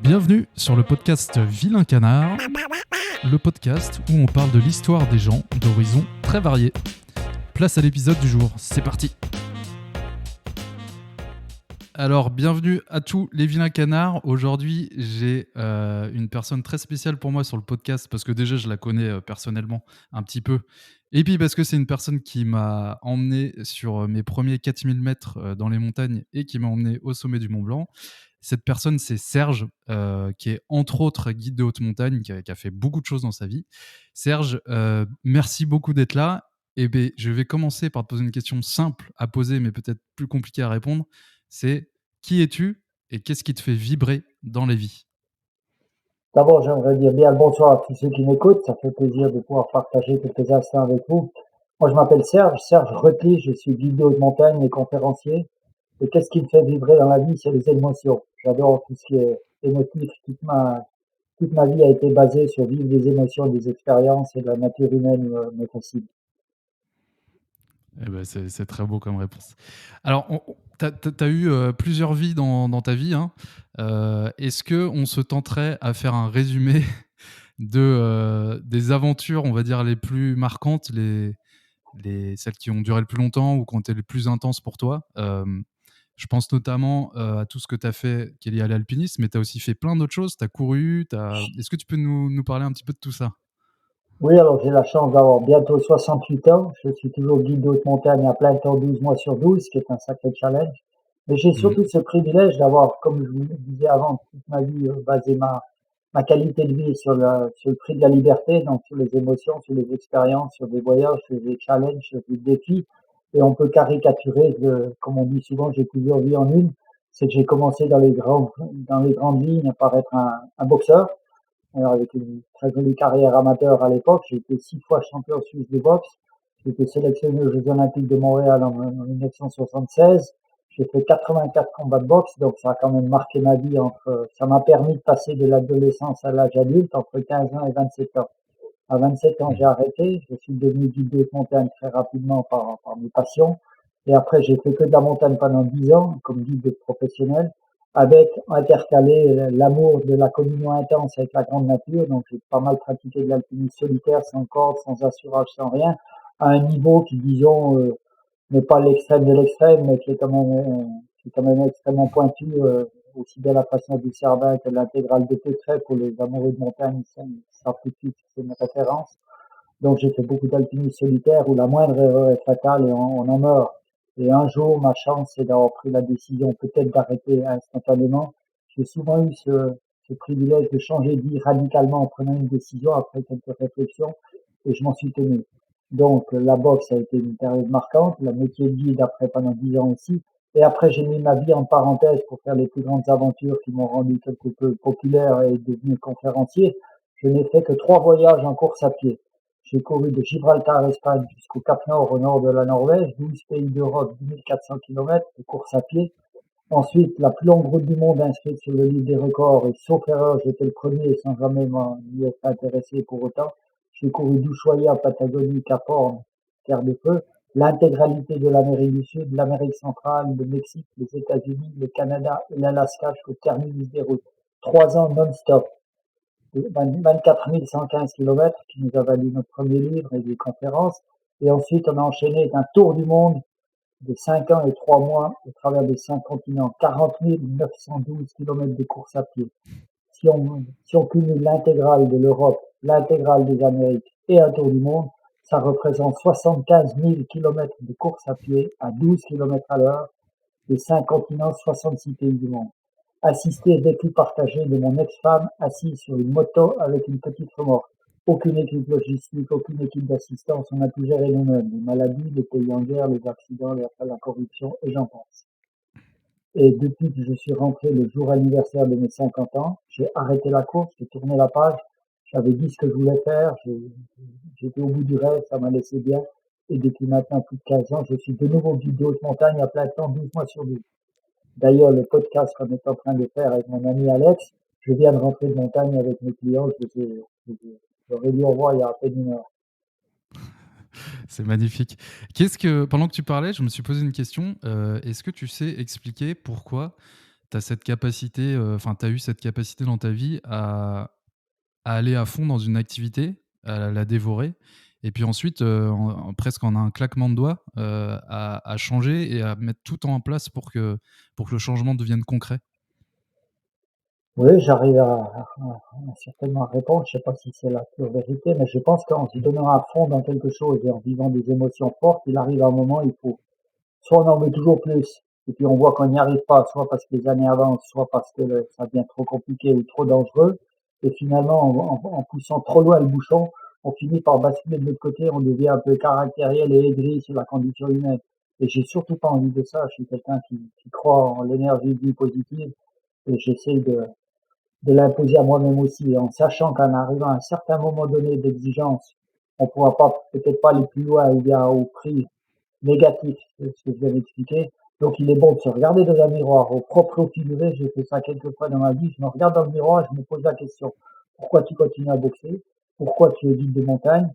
Bienvenue sur le podcast Vilain Canard, le podcast où on parle de l'histoire des gens d'horizons très variés. Place à l'épisode du jour, c'est parti. Alors, bienvenue à tous les Vilains Canards. Aujourd'hui, j'ai une personne très spéciale pour moi sur le podcast parce que déjà, je la connais personnellement un petit peu. Et puis parce que c'est une personne qui m'a emmené sur mes premiers 4000 mètres dans les montagnes et qui m'a emmené au sommet du Mont Blanc. Cette personne, c'est Serge, qui est entre autres guide de haute montagne, qui a fait beaucoup de choses dans sa vie. Serge, merci beaucoup d'être là. Et ben, je vais commencer par te poser une question simple à poser, mais peut-être plus compliquée à répondre. C'est qui es-tu et qu'est-ce qui te fait vibrer dans la vie? D'abord, j'aimerais dire bien le bonsoir à tous ceux qui m'écoutent. Ça fait plaisir de pouvoir partager quelques instants avec vous. Moi, je m'appelle Serge Retely, je suis guide de haute montagne et conférencier. Et qu'est-ce qui me fait vibrer dans la vie? C'est les émotions. J'adore tout ce qui est émotif. Toute ma vie a été basée sur vivre des émotions, des expériences et de la nature humaine me fascine. Eh ben, c'est très beau comme réponse. Alors, tu as eu plusieurs vies dans ta vie, hein. Est-ce qu'on se tenterait à faire un résumé des aventures, on va dire, les plus marquantes, celles qui ont duré le plus longtemps ou qui ont été les plus intenses pour toi? Je pense notamment à tout ce que tu as fait qui est lié à l'alpinisme, mais tu as aussi fait plein d'autres choses. Tu as couru. Est-ce que tu peux nous parler un petit peu de tout ça? Oui, alors j'ai la chance d'avoir bientôt 68 ans. Je suis toujours guide de haute montagne à plein temps 12 mois sur 12, ce qui est un sacré challenge. Mais j'ai Mhm. surtout ce privilège d'avoir, comme je vous le disais avant, toute ma vie basé ma qualité de vie sur le prix de la liberté, donc sur les émotions, sur les expériences, sur des voyages, sur des challenges, sur des défis. Et on peut caricaturer, comme on dit souvent, j'ai plusieurs vies en une. C'est que j'ai commencé dans les grandes lignes par être un boxeur. Alors, avec une très jolie carrière amateur à l'époque, j'ai été 6 fois champion suisse de boxe. J'ai été sélectionné aux Jeux Olympiques de Montréal en 1976. J'ai fait 84 combats de boxe, donc ça a quand même marqué ma vie ça m'a permis de passer de l'adolescence à l'âge adulte entre 15 ans et 27 ans. À 27 ans, j'ai Mhm. arrêté. Je suis devenu guide de montagne très rapidement par mes passions. Et après, j'ai fait que de la montagne pendant 10 ans, comme guide professionnel, avec intercalé l'amour de la communion intense avec la grande nature. Donc, j'ai pas mal pratiqué de l'alpinisme solitaire, sans corde, sans assurage, sans rien, à un niveau qui, disons, n'est pas l'extrême de l'extrême, mais qui est quand même extrêmement pointu, aussi bien la façon du Cervin que l'intégrale de Pétret pour les amoureux de montagne, ça tout de suite, c'est une référence. Donc j'ai fait beaucoup d'alpinisme solitaire où la moindre erreur est fatale et on en meurt. Et un jour, ma chance, c'est d'avoir pris la décision peut-être d'arrêter instantanément. J'ai souvent eu ce privilège de changer de vie radicalement en prenant une décision après quelques réflexions et je m'en suis tenu. Donc la boxe a été une période marquante, le métier de guide après pendant 10 ans aussi. Et après, j'ai mis ma vie en parenthèse pour faire les plus grandes aventures qui m'ont rendu quelque peu populaire et devenu conférencier. Je n'ai fait que 3 voyages en course à pied. J'ai couru de Gibraltar, Espagne, jusqu'au Cap Nord, au nord de la Norvège, 12 pays d'Europe, 10 400 km de course à pied. Ensuite, la plus longue route du monde inscrite sur le livre des records, et sauf erreur, j'étais le premier sans jamais m'y être intéressé pour autant. J'ai couru d'Ushuaia, Patagonie, Cap Horn, Terre de Feu, l'intégralité de l'Amérique du Sud, l'Amérique centrale, le Mexique, les États-Unis, le Canada et l'Alaska jusqu'au terminus des routes. 3 ans non-stop. 24 115 km qui nous a valu notre premier livre et des conférences. Et ensuite, on a enchaîné un tour du monde de 5 ans et 3 mois au travers des 5 continents. 40 912 km de course à pied. Si on cumule l'intégrale de l'Europe, l'intégrale des Amériques et un tour du monde, ça représente 75 000 km de course à pied à 12 km à l'heure, les 5 continents, 66 pays du monde. Assisté et vécu partagé de mon ex-femme assise sur une moto avec une petite remorque. Aucune équipe logistique, aucune équipe d'assistance, on a tout géré nous-mêmes. Les maladies, les pays en guerre, les accidents, la corruption et j'en passe. Et depuis que je suis rentré le jour anniversaire de mes 50 ans, j'ai arrêté la course, j'ai tourné la page, j'avais dit ce que je voulais faire, j'étais au bout du rêve, ça m'a laissé bien. Et depuis maintenant plus de 15 ans, je suis de nouveau guide de haute montagne à plein temps, 12 mois sur 12. D'ailleurs, le podcast qu'on est en train de faire avec mon ami Alex, je viens de rentrer de montagne avec mes clients, j'aurais dû au revoir il y a à peine une heure. C'est magnifique. Pendant que tu parlais, je me suis posé une question. Est-ce que tu sais expliquer pourquoi cette capacité, enfin, tu as eu cette capacité dans ta vie à aller à fond dans une activité, à la dévorer et puis ensuite, presque en un claquement de doigts, à changer et à mettre tout en place pour que le changement devienne concret? Oui, j'arrive certainement à répondre. Je sais pas si c'est la pure vérité, mais je pense qu'en se donnant à fond dans quelque chose et en vivant des émotions fortes, il arrive un moment, il faut soit on en veut toujours plus, et puis on voit qu'on n'y arrive pas, soit parce que les années avancent, soit parce que ça devient trop compliqué ou trop dangereux. Et finalement, en poussant trop loin le bouchon, on finit par basculer de l'autre côté, on devient un peu caractériel et aigri sur la condition humaine. Et j'ai surtout pas envie de ça. Je suis quelqu'un qui croit en l'énergie de vie positive et j'essaie de l'imposer à moi-même aussi, en sachant qu'en arrivant à un certain moment donné d'exigence, on pourra pas, peut-être pas aller plus loin, il y a au prix négatif, ce que je viens d'expliquer. Donc, il est bon de se regarder dans un miroir au propre figuré. J'ai fait ça quelques fois dans ma vie. Je me regarde dans le miroir et je me pose la question. Pourquoi tu continues à boxer? Pourquoi tu es guide de montagne?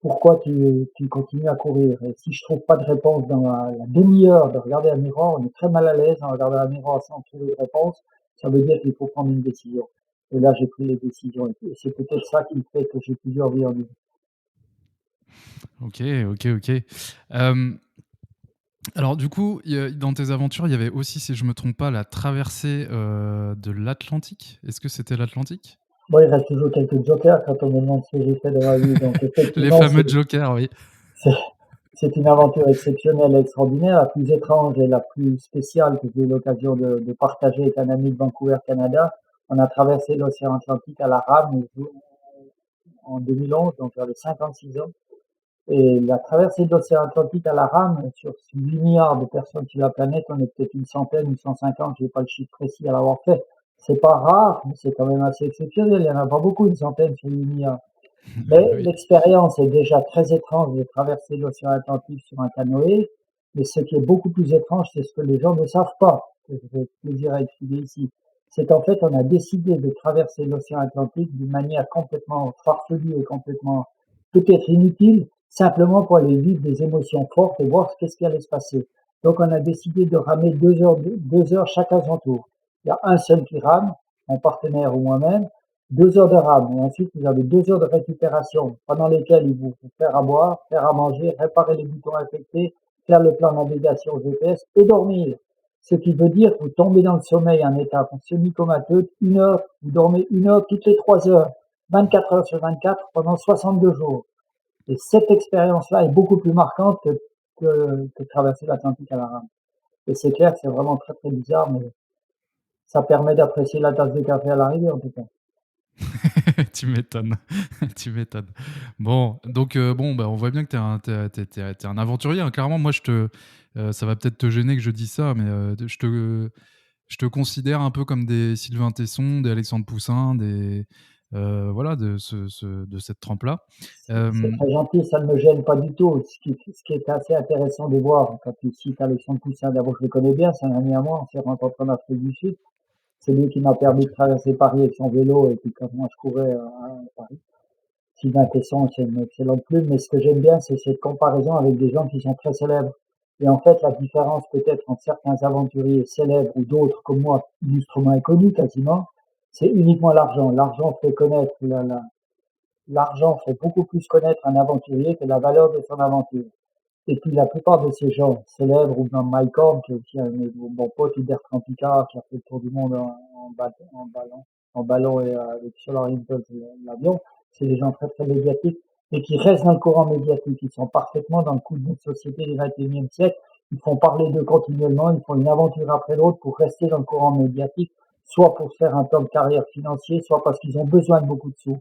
Pourquoi tu continues à courir? Et si je trouve pas de réponse dans la demi-heure de regarder un miroir, on est très mal à l'aise en regardant un miroir sans trouver de réponse. Ça veut dire qu'il faut prendre une décision. Et là, j'ai pris les décisions. Et c'est peut-être ça qui fait que j'ai plusieurs vies en vie. OK, OK, OK. Hem, alors du coup, dans tes aventures, il y avait aussi, si je me trompe pas, la traversée, de l'Atlantique? Est-ce que c'était l'Atlantique? Bon, il reste toujours quelques jokers quand on me demande ce que j'ai fait dans ma vie. Donc, Les effectivement, fameux jokers, oui. c'est, c'est une aventure exceptionnelle et extraordinaire, la plus étrange et la plus spéciale que j'ai eu l'occasion de partager avec un ami de Vancouver, Canada. On a traversé l'océan Atlantique à la rame en 2011, donc j'avais 56 ans. Et la traversée de l'océan Atlantique à la rame, sur 8 milliards de personnes sur la planète, on est peut-être une centaine ou 150, je n'ai pas le chiffre précis à l'avoir fait. C'est pas rare, mais c'est quand même assez exceptionnel. Il y en a pas beaucoup, une centaine sur 8 milliards. Mais Oui. l'expérience est déjà très étrange de traverser l'océan Atlantique sur un canoë. Mais ce qui est beaucoup plus étrange, c'est ce que les gens ne savent pas, que je vais plaisir à expliquer ici. C'est qu'en fait, on a décidé de traverser l'océan Atlantique d'une manière complètement farfelue et complètement peut-être inutile, simplement pour aller vivre des émotions fortes et voir qu'est-ce qui allait se passer. Donc, on a décidé de ramer 2 heures chaque à son tour. Il y a un seul qui rame, mon partenaire ou moi-même, 2 heures de rame. Et ensuite, vous avez 2 heures de récupération pendant lesquelles il vous faut faire à boire, faire à manger, réparer les boutons infectés, faire le plan de navigation GPS et dormir. Ce qui veut dire que vous tombez dans le sommeil en état semi-comateux, 1 heure, vous dormez 1 heure toutes les 3 heures, 24 heures sur 24 pendant 62 jours. Et cette expérience-là est beaucoup plus marquante que traverser l'Atlantique à la rame. Et c'est clair que c'est vraiment très très bizarre, mais ça permet d'apprécier la tasse de café à l'arrivée en tout cas. Tu m'étonnes, tu m'étonnes. Bon, donc bon, bah, on voit bien que tu es un aventurier, hein. Clairement, moi, ça va peut-être te gêner que je dise ça, mais je te considère un peu comme des Sylvain Tesson, des Alexandre Poussin, voilà, de cette trempe-là. C'est Hem, très gentil, ça ne me gêne pas du tout. Ce qui est assez intéressant de voir, quand tu cites Alexandre Poussin, d'abord je le connais bien, c'est un ami à moi, on s'est rencontrés en Afrique du Sud. C'est lui qui m'a permis de OK. traverser Paris avec son vélo et puis quand moi je courais à Paris. Sylvain Tesson, c'est une excellente plume, mais ce que j'aime bien, c'est cette comparaison avec des gens qui sont très célèbres. Et en fait, la différence peut-être entre certains aventuriers célèbres ou d'autres comme moi, illustrement inconnus quasiment, c'est uniquement l'argent. L'argent fait connaître l'argent fait beaucoup plus connaître un aventurier que la valeur de son aventure. Et puis la plupart de ces gens célèbres, ou même Mike Horn, qui est aussi un de mes bons potes, ou Bertrand Piccard, qui a fait le tour du monde en ballon et avec Solar Impulse, l'avion, c'est des gens très très médiatiques, et qui restent dans le courant médiatique. Ils sont parfaitement dans le coup de notre société du 21e siècle. Ils font parler d'eux continuellement, ils font une aventure après l'autre pour rester dans le courant médiatique, soit pour faire un plan de carrière financier, soit parce qu'ils ont besoin de beaucoup de sous.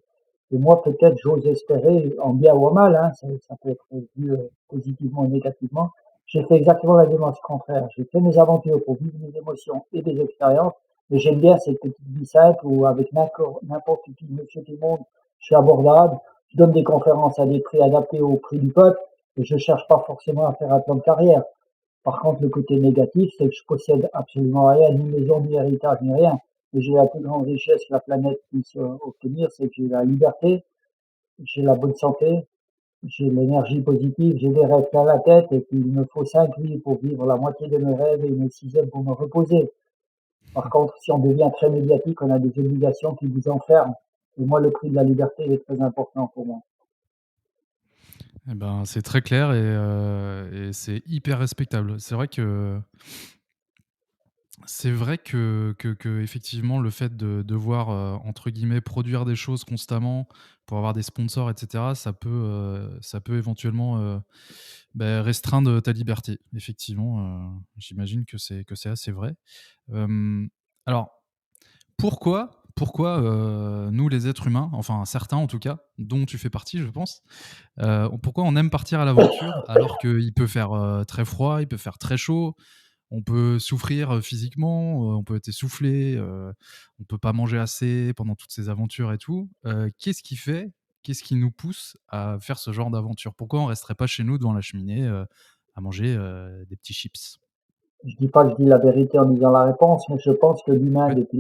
Et moi, peut-être, j'ose espérer, en bien ou en mal, hein, ça peut être vu positivement ou négativement. J'ai fait exactement la démarche contraire. J'ai fait mes aventures pour vivre des émotions et des expériences, mais j'aime bien cette petite vie simple où avec n'importe qui, monsieur tout le monde, je suis abordable, je donne des conférences à des prix adaptés au prix du peuple, et je cherche pas forcément à faire un plan de carrière. Par contre, le côté négatif, c'est que je possède absolument rien, ni maison, ni héritage, ni rien. Et j'ai la plus grande richesse que la planète puisse obtenir, c'est que j'ai la liberté, j'ai la bonne santé, j'ai l'énergie positive, j'ai des rêves plein la tête, et puis il me faut 5 vies pour vivre la moitié de mes rêves et une sixième pour me reposer. Par contre, si on devient très médiatique, on a des obligations qui vous enferment. Et moi, le prix de la liberté il est très important pour moi. Eh ben, c'est très clair et c'est hyper respectable. C'est vrai que effectivement le fait de devoir, entre guillemets «produire des choses constamment» pour avoir des sponsors et cetera, ça peut éventuellement, restreindre ta liberté. Effectivement, j'imagine que c'est assez vrai. Hem, alors pourquoi, nous les êtres humains, enfin certains en tout cas, dont tu fais partie je pense, pourquoi on aime partir à l'aventure alors qu'il peut faire, très froid, il peut faire très chaud, on peut souffrir, physiquement, on peut être essoufflé, on peut pas manger assez pendant toutes ces aventures et tout. Qu'est-ce qui nous pousse à faire ce genre d'aventure? Pourquoi on resterait pas chez nous devant la cheminée, à manger, des petits chips? Je dis pas que je dis la vérité en disant la réponse, mais je pense que l'humain, Ouais. depuis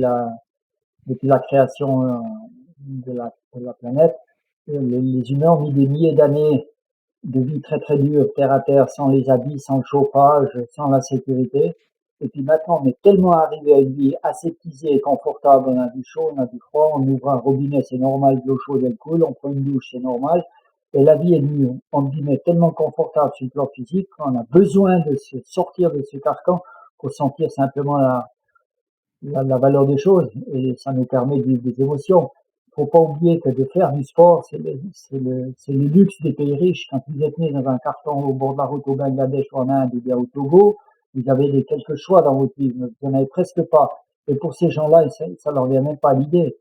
la création de la planète, les humains ont mis des milliers d'années de vie très très dure, terre à terre, sans les habits, sans le chauffage, sans la sécurité. Et puis maintenant, on est tellement arrivé à une vie aseptisée et confortable. On a du chaud, on a du froid, on ouvre un robinet, c'est normal, de l'eau chaude elle coule, on prend une douche, c'est normal. Et la vie est devenue, entre guillemets, tellement confortable sur le plan physique qu'on a besoin de se sortir de ce carcan pour sentir simplement la valeur des choses et ça nous permet de vivre des émotions. Il ne faut pas oublier que de faire du sport, c'est le luxe des pays riches. Quand vous êtes né dans un carton au bord de la route au Bangladesh ou en Inde ou bien au Togo, vous avez des quelques choix dans votre vie, vous n'en avez presque pas. Et pour ces gens-là, ça leur vient même pas à l'idée.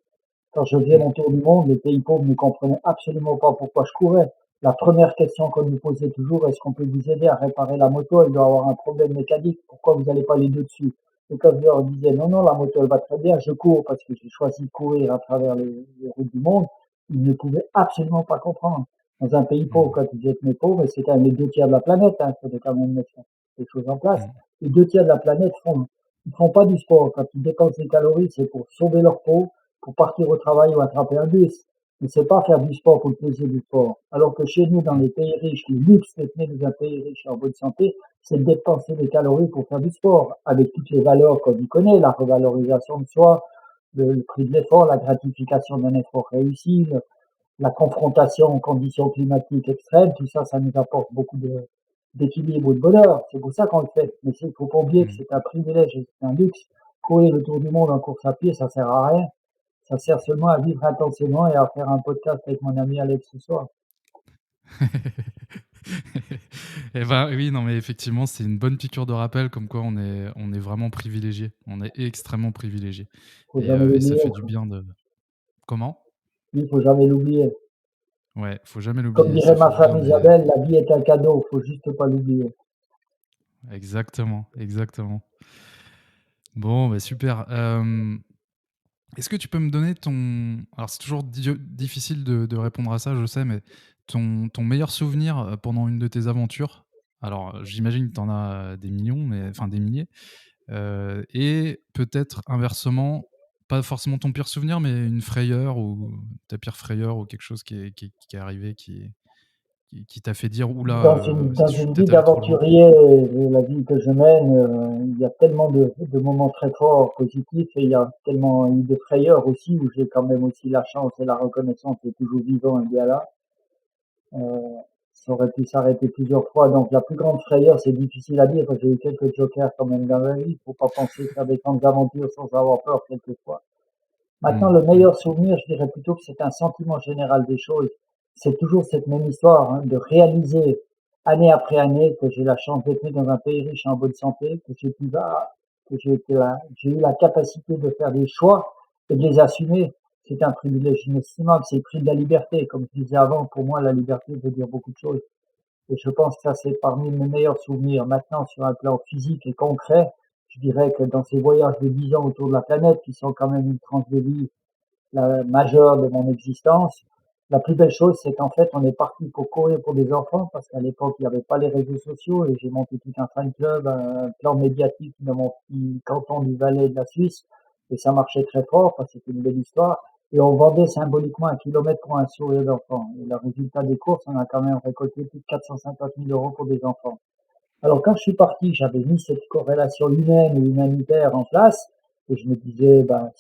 Quand je faisais Mmh. mon tour du monde, les pays pauvres ne comprenaient absolument pas pourquoi je courais. La première question qu'on nous posait toujours, est-ce qu'on peut vous aider à réparer la moto? Elle doit avoir un problème mécanique. Pourquoi vous n'allez pas les deux dessus? Et quand je leur disais, non, non, la moto, elle va très bien, je cours parce que j'ai choisi de courir à travers les routes du monde, ils ne pouvaient absolument pas comprendre. Dans un pays pauvre, Mmh. quand vous êtes né pauvre, et c'est quand même les deux tiers de la planète, hein, il faut quand même mettre des choses en place. Mmh. Les deux tiers de la planète ils font pas du sport. Quand ils dépensent des calories, c'est pour sauver leur peau, pour partir au travail ou attraper un bus. Mais c'est pas faire du sport pour le plaisir du sport. Alors que chez nous, dans Mmh. les pays riches, le luxe d'être né dans un pays riche et en bonne santé, c'est de dépenser des calories pour faire du sport, avec toutes les valeurs qu'on y connaît, la revalorisation de soi, le prix de l'effort, la gratification d'un effort réussi, la confrontation aux conditions climatiques extrêmes, tout ça, ça nous apporte beaucoup d'équilibre et de bonheur. C'est pour ça qu'on le fait. Mais il faut pas oublier que Mmh. c'est un privilège et c'est un luxe. Courir le tour du monde en course à pied, ça sert à rien. Ça sert seulement à vivre intensément et à faire un podcast avec mon ami Alex ce soir. Et ben, oui, non, mais effectivement, c'est une bonne piqûre de rappel comme quoi on est vraiment privilégié. On est extrêmement privilégié Faut jamais et ça l'oublier. fait du bien de comment? Il faut jamais l'oublier. Ouais, faut jamais Comme l'oublier, dirait ça fait ma du bien femme mais Isabelle, la vie est un cadeau, faut juste pas l'oublier. exactement, exactement. Bon, bah, super. Est-ce que tu peux me donner ton alors c'est toujours difficile de répondre à ça, je sais, mais ton meilleur souvenir, pendant une de tes aventures? Alors, j'imagine que tu en as des millions, mais enfin des milliers, et peut-être inversement, pas forcément ton pire souvenir, mais une frayeur ou ta pire frayeur ou quelque chose qui est arrivé qui t'a fait dire: «Ouh là, Dans je suis une vie peut-être allé trop loin». d'aventurier, la vie que je mène, il y a tellement de moments très forts, positifs, et il y a tellement eu de frayeurs aussi, où j'ai quand même aussi la chance et la reconnaissance d'être toujours vivant et bien là. Euh, Ça aurait pu s'arrêter plusieurs fois. Donc la plus grande frayeur, c'est difficile à dire, parce que j'ai eu quelques jokers quand même dans ma vie. Il faut pas penser faire des grandes aventures sans avoir peur quelquefois. Maintenant, Mmh, le mmh, meilleur souvenir, je dirais plutôt que c'est un sentiment général des choses. C'est toujours cette même histoire, hein, de réaliser année après année que j'ai la chance d'être né dans un pays riche et en bonne santé, que j'ai eu la capacité de faire des choix et de les assumer. C'est un privilège inestimable, c'est le prix de la liberté. Comme je disais avant, pour moi, la liberté veut dire beaucoup de choses. Et je pense que ça, c'est parmi mes meilleurs souvenirs. Maintenant, sur un plan physique et concret, je dirais que dans ces voyages de 10 ans autour de la planète, qui sont quand même une tranche de vie majeure de mon existence, la plus belle chose, c'est qu'en fait, on est parti pour courir pour des enfants, parce qu'à l'époque, il n'y avait pas les réseaux sociaux, et j'ai monté tout un fan club, un plan médiatique dans mon petit canton du Valais de la Suisse, et ça marchait très fort, parce que c'était une belle histoire, et on vendait symboliquement 1 kilomètre pour un sourire d'enfant. Et le résultat des courses, on a quand même récolté plus de 450 000 euros pour des enfants. Alors quand je suis parti, j'avais mis cette corrélation humaine et humanitaire en place, Et je me disais, ben,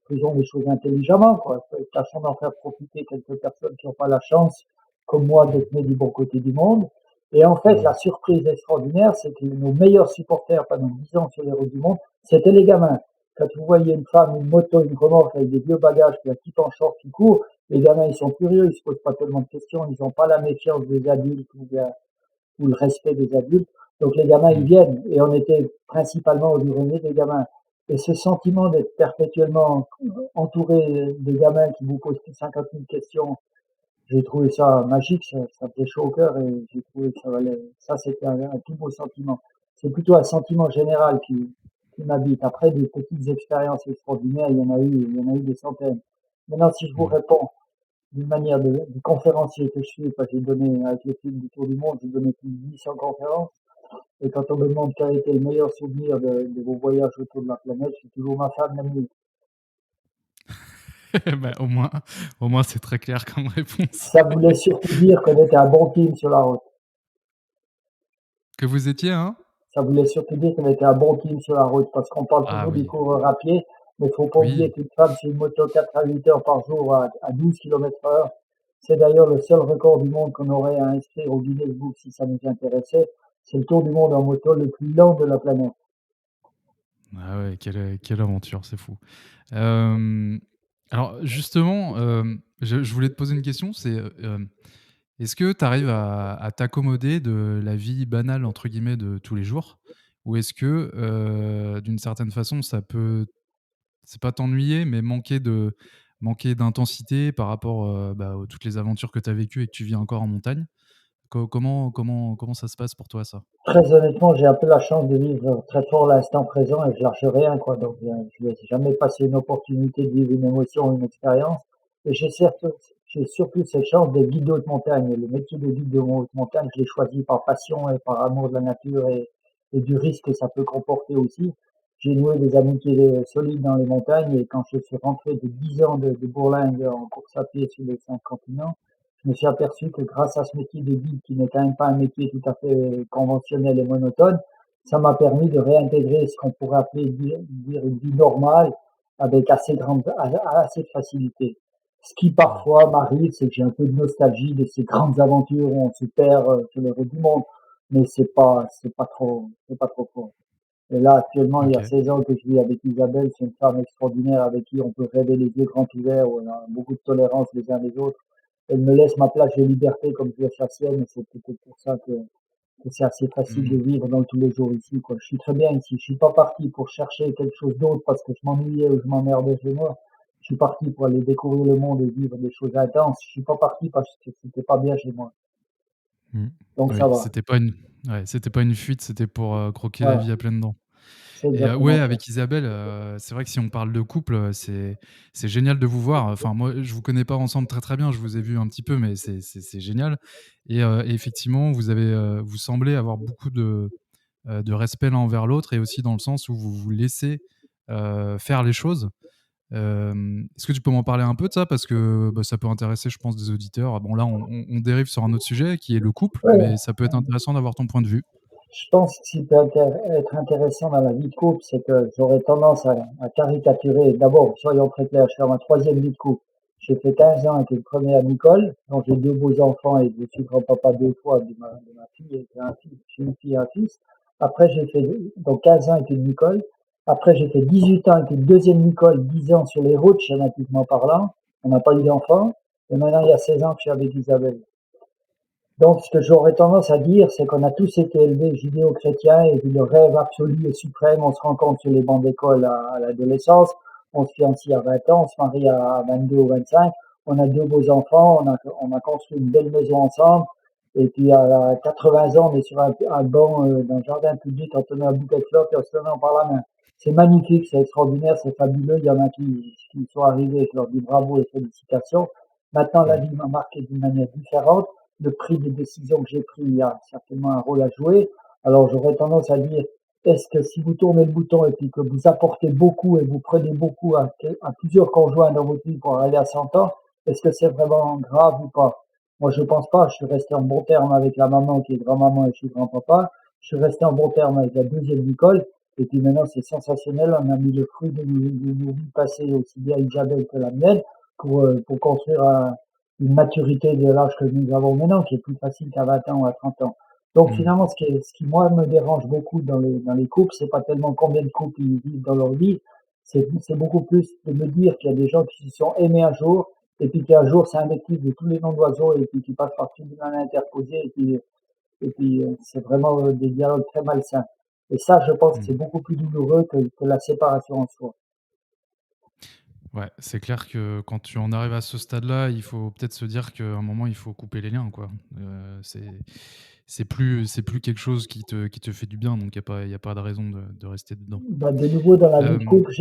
faisons les choses intelligemment, quoi. Tâchons d'en faire profiter quelques personnes qui n'ont pas la chance, comme moi, d'être nés du bon côté du monde. Et en fait, Mmh. la surprise extraordinaire, c'est que nos meilleurs supporters pendant 10 ans sur les routes du monde, c'était les gamins. Quand vous voyez une femme, une moto, une remorque avec des vieux bagages, puis un petit en short qui court, les gamins, ils sont curieux, ils se posent pas tellement de questions, ils n'ont pas la méfiance des adultes ou le respect des adultes. Donc les gamins, ils Mmh. viennent. Et on était principalement au Burundi des gamins. Et ce sentiment d'être perpétuellement entouré de gamins qui vous posent plus de 50 000 questions, j'ai trouvé ça magique, ça faisait chaud au cœur et j'ai trouvé que ça valait, ça c'était un tout beau sentiment. C'est plutôt un sentiment général qui m'habite. Après, des petites expériences extraordinaires, il y en a eu des centaines. Maintenant, si je vous Mmh. réponds d'une manière de conférencier que je suis, parce que j'ai donné, avec le film du Tour du Monde, j'ai donné plus de 800 conférences. Et quand on me demande quel a été le meilleur souvenir de vos voyages autour de la planète, c'est toujours ma femme, l'ami. Bah, au moins c'est très clair comme réponse. Ça voulait surtout dire qu'on était un bon team sur la route. Que vous étiez un? Ça voulait surtout dire qu'on était un bon team sur la route, parce qu'on parle Ah toujours du oui, coureur à pied, mais il faut pas oublier oui. qu'une femme sur une moto 4 à 8 heures par jour à 12 km/h, c'est d'ailleurs le seul record du monde qu'on aurait à inscrire au Guinness Book si ça nous intéressait. C'est le tour du monde en moto le plus lent de la planète. Ah ouais, quelle aventure, c'est fou. Hem, alors justement, je voulais te poser une question, c'est, est-ce que tu arrives à t'accommoder de la vie «banale» entre guillemets de tous les jours? Ou est-ce que, d'une certaine façon, ça peut, c'est pas t'ennuyer, mais manquer d'intensité par rapport, bah, aux toutes les aventures que tu as vécues et que tu vis encore en montagne? Comment ça se passe pour toi ça? Très honnêtement, j'ai un peu la chance de vivre très fort l'instant présent et je lâche rien, quoi. Donc, je laisse jamais passer une opportunité de vivre une émotion, une expérience. Et j'ai surtout cette chance d'être guide de haute montagne. Le métier de guide de haute montagne, je l'ai choisi par passion et par amour de la nature et du risque que ça peut comporter aussi. J'ai noué des amitiés solides dans les montagnes et quand je suis rentré de 10 ans de bourlingue en course à pied sur les 5 continents, je me suis aperçu que grâce à ce métier de guide, qui n'est quand même pas un métier tout à fait conventionnel et monotone, ça m'a permis de réintégrer ce qu'on pourrait appeler dire une vie normale avec assez de facilité. Ce qui Mmh. parfois m'arrive, c'est que j'ai un peu de nostalgie de ces grandes aventures où on se perd sur le reste du monde, mais c'est pas trop fort. Et là, actuellement, il y a OK. 16 ans que je vis avec Isabelle, c'est une femme extraordinaire avec qui on peut rêver les yeux grands ouverts, où on a beaucoup de tolérance les uns les autres. Elle me laisse ma plage de liberté comme je laisse la sienne, et c'est peut-être pour ça que c'est assez facile de Mmh. vivre dans tous les jours ici, quoi. Je suis très bien ici. Je suis pas parti pour chercher quelque chose d'autre parce que je m'ennuyais ou je m'emmerdais chez moi. Je suis parti pour aller découvrir le monde et vivre des choses intenses. Je suis pas parti parce que c'était pas bien chez moi. Mmh. Donc ça Oui, va. c'était pas une fuite, c'était pour, croquer la Voilà. vie à pleines dents. C'est Et ouais, exactement ça. avec Isabelle, c'est vrai que si on parle de couple, c'est génial de vous voir. Enfin, moi, je vous connais pas ensemble très, très bien, je vous ai vu un petit peu, mais c'est génial. Et effectivement, vous semblez avoir beaucoup de respect l'un envers l'autre et aussi dans le sens où vous vous laissez, faire les choses. Est-ce que tu peux m'en parler un peu de ça? Parce que, bah, ça peut intéresser, je pense, des auditeurs. Bon, là, on dérive sur un autre sujet qui est le couple, Ouais. mais ça peut être intéressant d'avoir ton point de vue. Je pense que ce qui peut être intéressant dans la vie de couple, c'est que j'aurais tendance à caricaturer. D'abord, soyons très clairs, je suis dans ma troisième vie de couple. J'ai fait 15 ans avec le premier à Nicole, dont j'ai deux beaux enfants et je suis grand-papa deux fois de ma fille et un fils. J'ai une fille et un fils. Après, j'ai fait donc 15 ans avec une Nicole. Après, j'ai fait 18 ans avec une deuxième Nicole, 10 ans sur les routes, schématiquement parlant. On n'a pas eu d'enfants. Et maintenant, il y a 16 ans que je suis avec Isabelle. Donc, ce que j'aurais tendance à dire, c'est qu'on a tous été élevés judéo-chrétiens et que le rêve absolu et suprême, on se rencontre sur les bancs d'école à l'adolescence, on se fiancie à 20 ans, on se marie à 22 ou 25, on a deux beaux enfants, on a construit une belle maison ensemble, et puis à 80 ans, on est sur un banc d'un jardin public en tenant un bouquet de fleurs et en se tenant par la main. C'est magnifique, c'est extraordinaire, c'est fabuleux. Il y en a qui sont arrivés et je leur dis bravo et félicitations. Maintenant, la Mmh. vie m'a marqué d'une manière différente. Le prix des décisions que j'ai prises a certainement un rôle à jouer. Alors j'aurais tendance à dire, est-ce que si vous tournez le bouton et puis que vous apportez beaucoup et vous prenez beaucoup à plusieurs conjoints dans votre vie pour aller à 100 ans, est-ce que c'est vraiment grave ou pas? Moi je pense pas, je suis resté en bon terme avec la maman qui est grand-maman et je suis grand-papa. Je suis resté en bon terme avec la deuxième Nicole Et puis maintenant, c'est sensationnel. On a mis le fruit de nos vies passées, aussi bien Isabelle que la mienne, pour construire une maturité de l'âge que nous avons maintenant, qui est plus facile qu'à 20 ans ou à 30 ans. Donc Mmh. finalement, ce qui moi me dérange beaucoup dans les couples, c'est pas tellement combien de couples ils vivent dans leur vie, c'est beaucoup plus de me dire qu'il y a des gens qui se sont aimés un jour, et puis qu'un jour c'est un invectif de tous les noms d'oiseaux, et puis qui passe par tribunal interposé, et puis c'est vraiment des dialogues très malsains. Et ça, je pense que Mmh. c'est beaucoup plus douloureux que la séparation en soi. Ouais, c'est clair que quand tu en arrives à ce stade-là, il faut peut-être se dire qu'à un moment, il faut couper les liens, quoi. C'est plus quelque chose qui te fait du bien, donc il y a pas de raison de rester dedans. Bah, de nouveau, dans la vie de Hem, couple,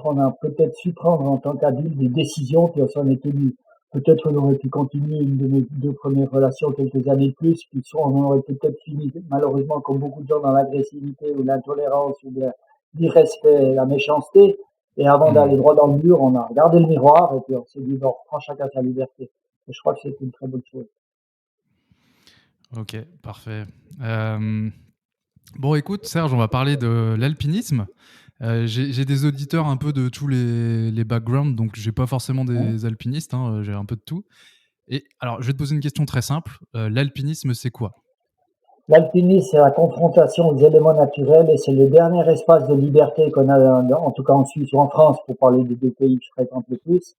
on a peut-être su prendre en tant qu'adulte des décisions qui s'en est tenues. Peut-être on aurait pu continuer une de mes deux premières relations quelques années de plus, puis soit on aurait peut-être fini, malheureusement, comme beaucoup de gens, dans l'agressivité ou l'intolérance ou l'irrespect et la méchanceté. Et avant d'aller mmh, droit dans le mur, on a regardé le miroir et puis on s'est dit, bon, on reprend chacun sa liberté. Et je crois que c'est une très bonne chose. OK, parfait. Hem, bon, écoute, Serge, on va parler de l'alpinisme. J'ai des auditeurs un peu de tous les backgrounds, donc j'ai pas forcément Hein. des alpinistes, hein, j'ai un peu de tout. Et alors, je vais te poser une question très simple. L'alpinisme, c'est quoi? L'alpinisme, c'est la confrontation aux éléments naturels et c'est le dernier espace de liberté qu'on a, en tout cas en Suisse ou en France, pour parler des deux pays que je fréquente le plus.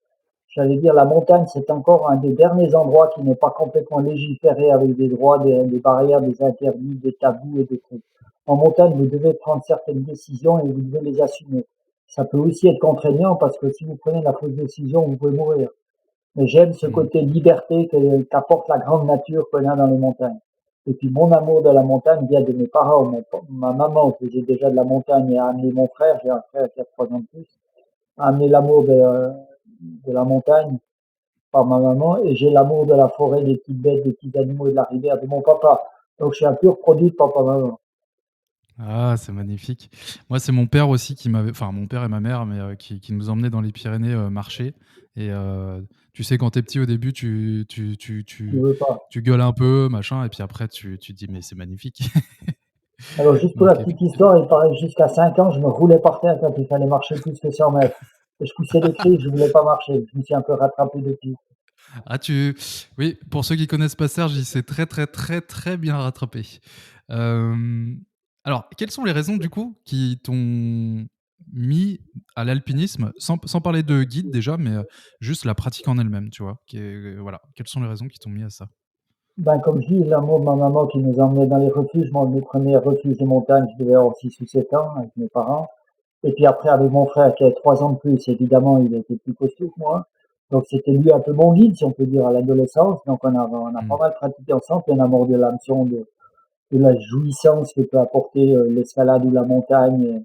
J'allais dire, la montagne, c'est encore un des derniers endroits qui n'est pas complètement légiféré avec des droits, des barrières, des interdits, des tabous et des trucs. En montagne, vous devez prendre certaines décisions et vous devez les assumer. Ça peut aussi être contraignant parce que si vous prenez la fausse décision, vous pouvez mourir. Mais j'aime ce Mmh. côté liberté qu'apporte la grande nature qu'on a dans les montagnes. Et puis mon amour de la montagne vient de mes parents. Ma maman faisait déjà de la montagne et a amené mon frère, j'ai un frère qui a 3 ans de plus, a amené l'amour de la montagne par ma maman, et j'ai l'amour de la forêt, des petites bêtes, des petits animaux et de la rivière de mon papa. Donc je suis un pur produit de papa-maman. Ah, c'est magnifique. Moi, c'est mon père aussi qui m'avait enfin, mon père et ma mère, mais qui nous emmenaient dans les Pyrénées, marcher. Et tu sais, quand tu es petit, au début, Je veux pas. tu gueules un peu, machin, et puis après tu te dis: «Mais c'est magnifique». Alors juste pour la Donc petite effectivement. histoire, il paraît que jusqu'à 5 ans, je me roulais par terre quand il fallait marcher plus que 100 mètres. Et je poussais des cris, je voulais pas marcher. Je me suis un peu rattrapé depuis. Ah, oui, pour ceux qui connaissent pas Serge, il s'est très, très, très, très bien rattrapé. Hem, alors, quelles sont les raisons, du coup, qui t'ont mis à l'alpinisme? Sans parler de guide déjà, mais juste la pratique en elle-même, tu vois? Voilà, quelles sont les raisons qui t'ont mis à ça? Ben, comme je dis, l'amour de ma maman qui nous emmenait dans les refuges. Moi, mes premiers refuges de montagne, je devais avoir 6 ou 7 ans avec mes parents. Et puis après, avec mon frère qui avait 3 ans de plus, évidemment, il était plus costaud que moi. Donc c'était lui un peu mon guide, si on peut dire, à l'adolescence. Donc on a pas Mmh. mal pratiqué ensemble, puis on a mordu l'hameçon de la jouissance que peut apporter l'escalade ou la montagne,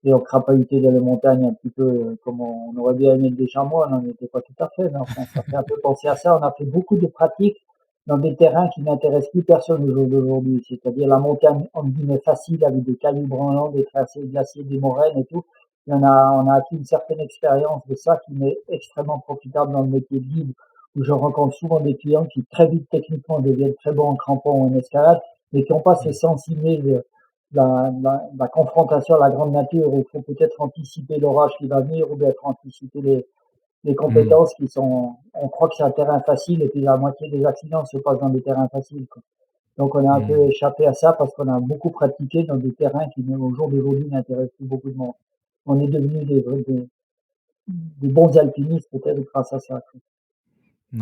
et on crapahutait dans les montagnes un petit peu comme on aurait bien aimé des chamois, on n'en était pas tout à fait, mais enfin ça fait un peu penser à ça. On a fait beaucoup de pratiques dans des terrains qui n'intéressent plus personne au jour d'aujourd'hui, c'est-à-dire la montagne en guillemets facile avec des cailloux branlants, des tracés glaciers, des moraines et tout. Et on a acquis une certaine expérience de ça qui m'est extrêmement profitable dans le métier de guide, où je rencontre souvent des clients qui très vite techniquement deviennent très bons en crampon ou en escalade, mais qui n'ont pas ce Mmh. sens inné de la confrontation à la grande nature, où il faut peut-être anticiper l'orage qui va venir, ou bien anticiper les Mmh. compétences qui sont, on croit que c'est un terrain facile, et puis la moitié des accidents se passent dans des terrains faciles, quoi. Donc on a un peu Mmh. échappé à ça parce qu'on a beaucoup pratiqué dans des terrains qui, même au jour d'aujourd'hui, n'intéressent plus beaucoup de monde. On est devenus des bons alpinistes peut-être grâce à ça, quoi.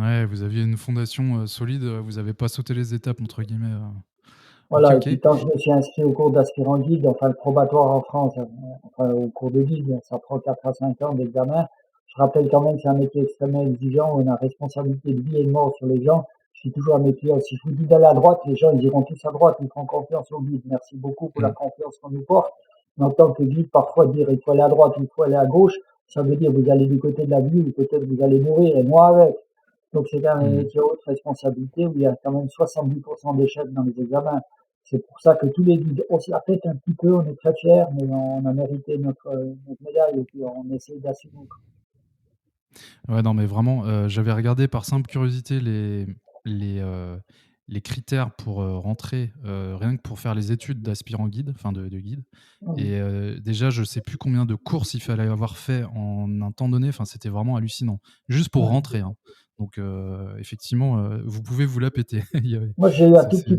Ouais, vous aviez une fondation, solide, vous avez pas «sauté les étapes» entre guillemets, OK, Voilà, et OK. puis quand je me suis inscrit au cours d'aspirant guide, enfin le probatoire en France, enfin au cours de guide, ça prend 4 à 5 ans d'examen. Je rappelle quand même que c'est un métier extrêmement exigeant, où on a responsabilité de vie et de mort sur les gens. Je dis toujours à mes clients, si je vous dis d'aller à droite, les gens ils iront tous à droite, ils feront confiance au guide. Merci beaucoup pour la Mmh. confiance qu'on nous porte. Mais en tant que guide, parfois dire il faut aller à droite, il faut aller à gauche, ça veut dire vous allez du côté de la vie ou peut-être vous allez mourir, et moi avec. Donc c'est un Mmh. métier à haute responsabilité où il y a quand même 70% d'échecs dans les examens. C'est pour ça que tous les guides, on se la pète un petit peu, on est très fiers, mais on a mérité notre médaille, et puis on essaie d'assumer. Ouais, non, mais vraiment, j'avais regardé par simple curiosité les les critères pour, rentrer, rien que pour faire les études d'aspirant guide, enfin de guide Mmh. et déjà je sais plus combien de courses il fallait avoir fait en un temps donné, enfin c'était vraiment hallucinant. Juste pour Ouais. rentrer, hein. Donc effectivement, vous pouvez vous la péter. Il y a Moi, j'ai eu c'est un petit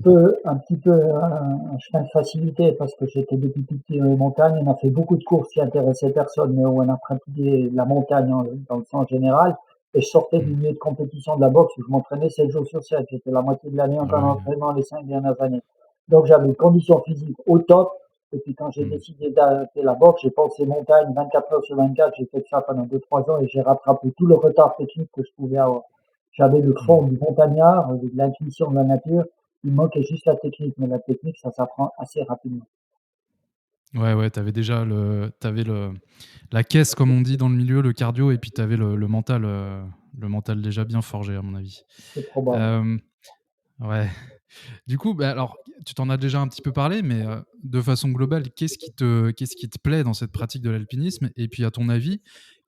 peu un chemin de facilité parce que j'étais depuis tout petit dans les montagnes. On a fait beaucoup de courses qui intéressaient personne, mais où on a pratiqué la montagne dans le sens général. Et je sortais du mmh. milieu de compétition de la boxe où je m'entraînais 7 jours sur 7. J'étais la moitié de l'année en Ah temps oui. d'entraînement les 5 dernières années. Donc, j'avais une condition physique au top. Et puis, quand j'ai Mmh. décidé d'arrêter la boxe, j'ai pensé montagne 24 heures sur 24. J'ai fait ça pendant 2, 3 ans et j'ai rattrapé tout le retard technique que je pouvais avoir. J'avais le fond Mmh. du montagnard, de l'intuition de la nature. Il manquait juste la technique, mais la technique, ça s'apprend assez rapidement. Ouais, ouais, t'avais le la caisse comme on dit dans le milieu, le cardio et puis t'avais le mental déjà bien forgé à mon avis. C'est probable. Hem, ouais. Du coup, bah, alors, tu t'en as déjà un petit peu parlé, mais de façon globale, qu'est-ce qui te plaît dans cette pratique de l'alpinisme? Et puis, à ton avis,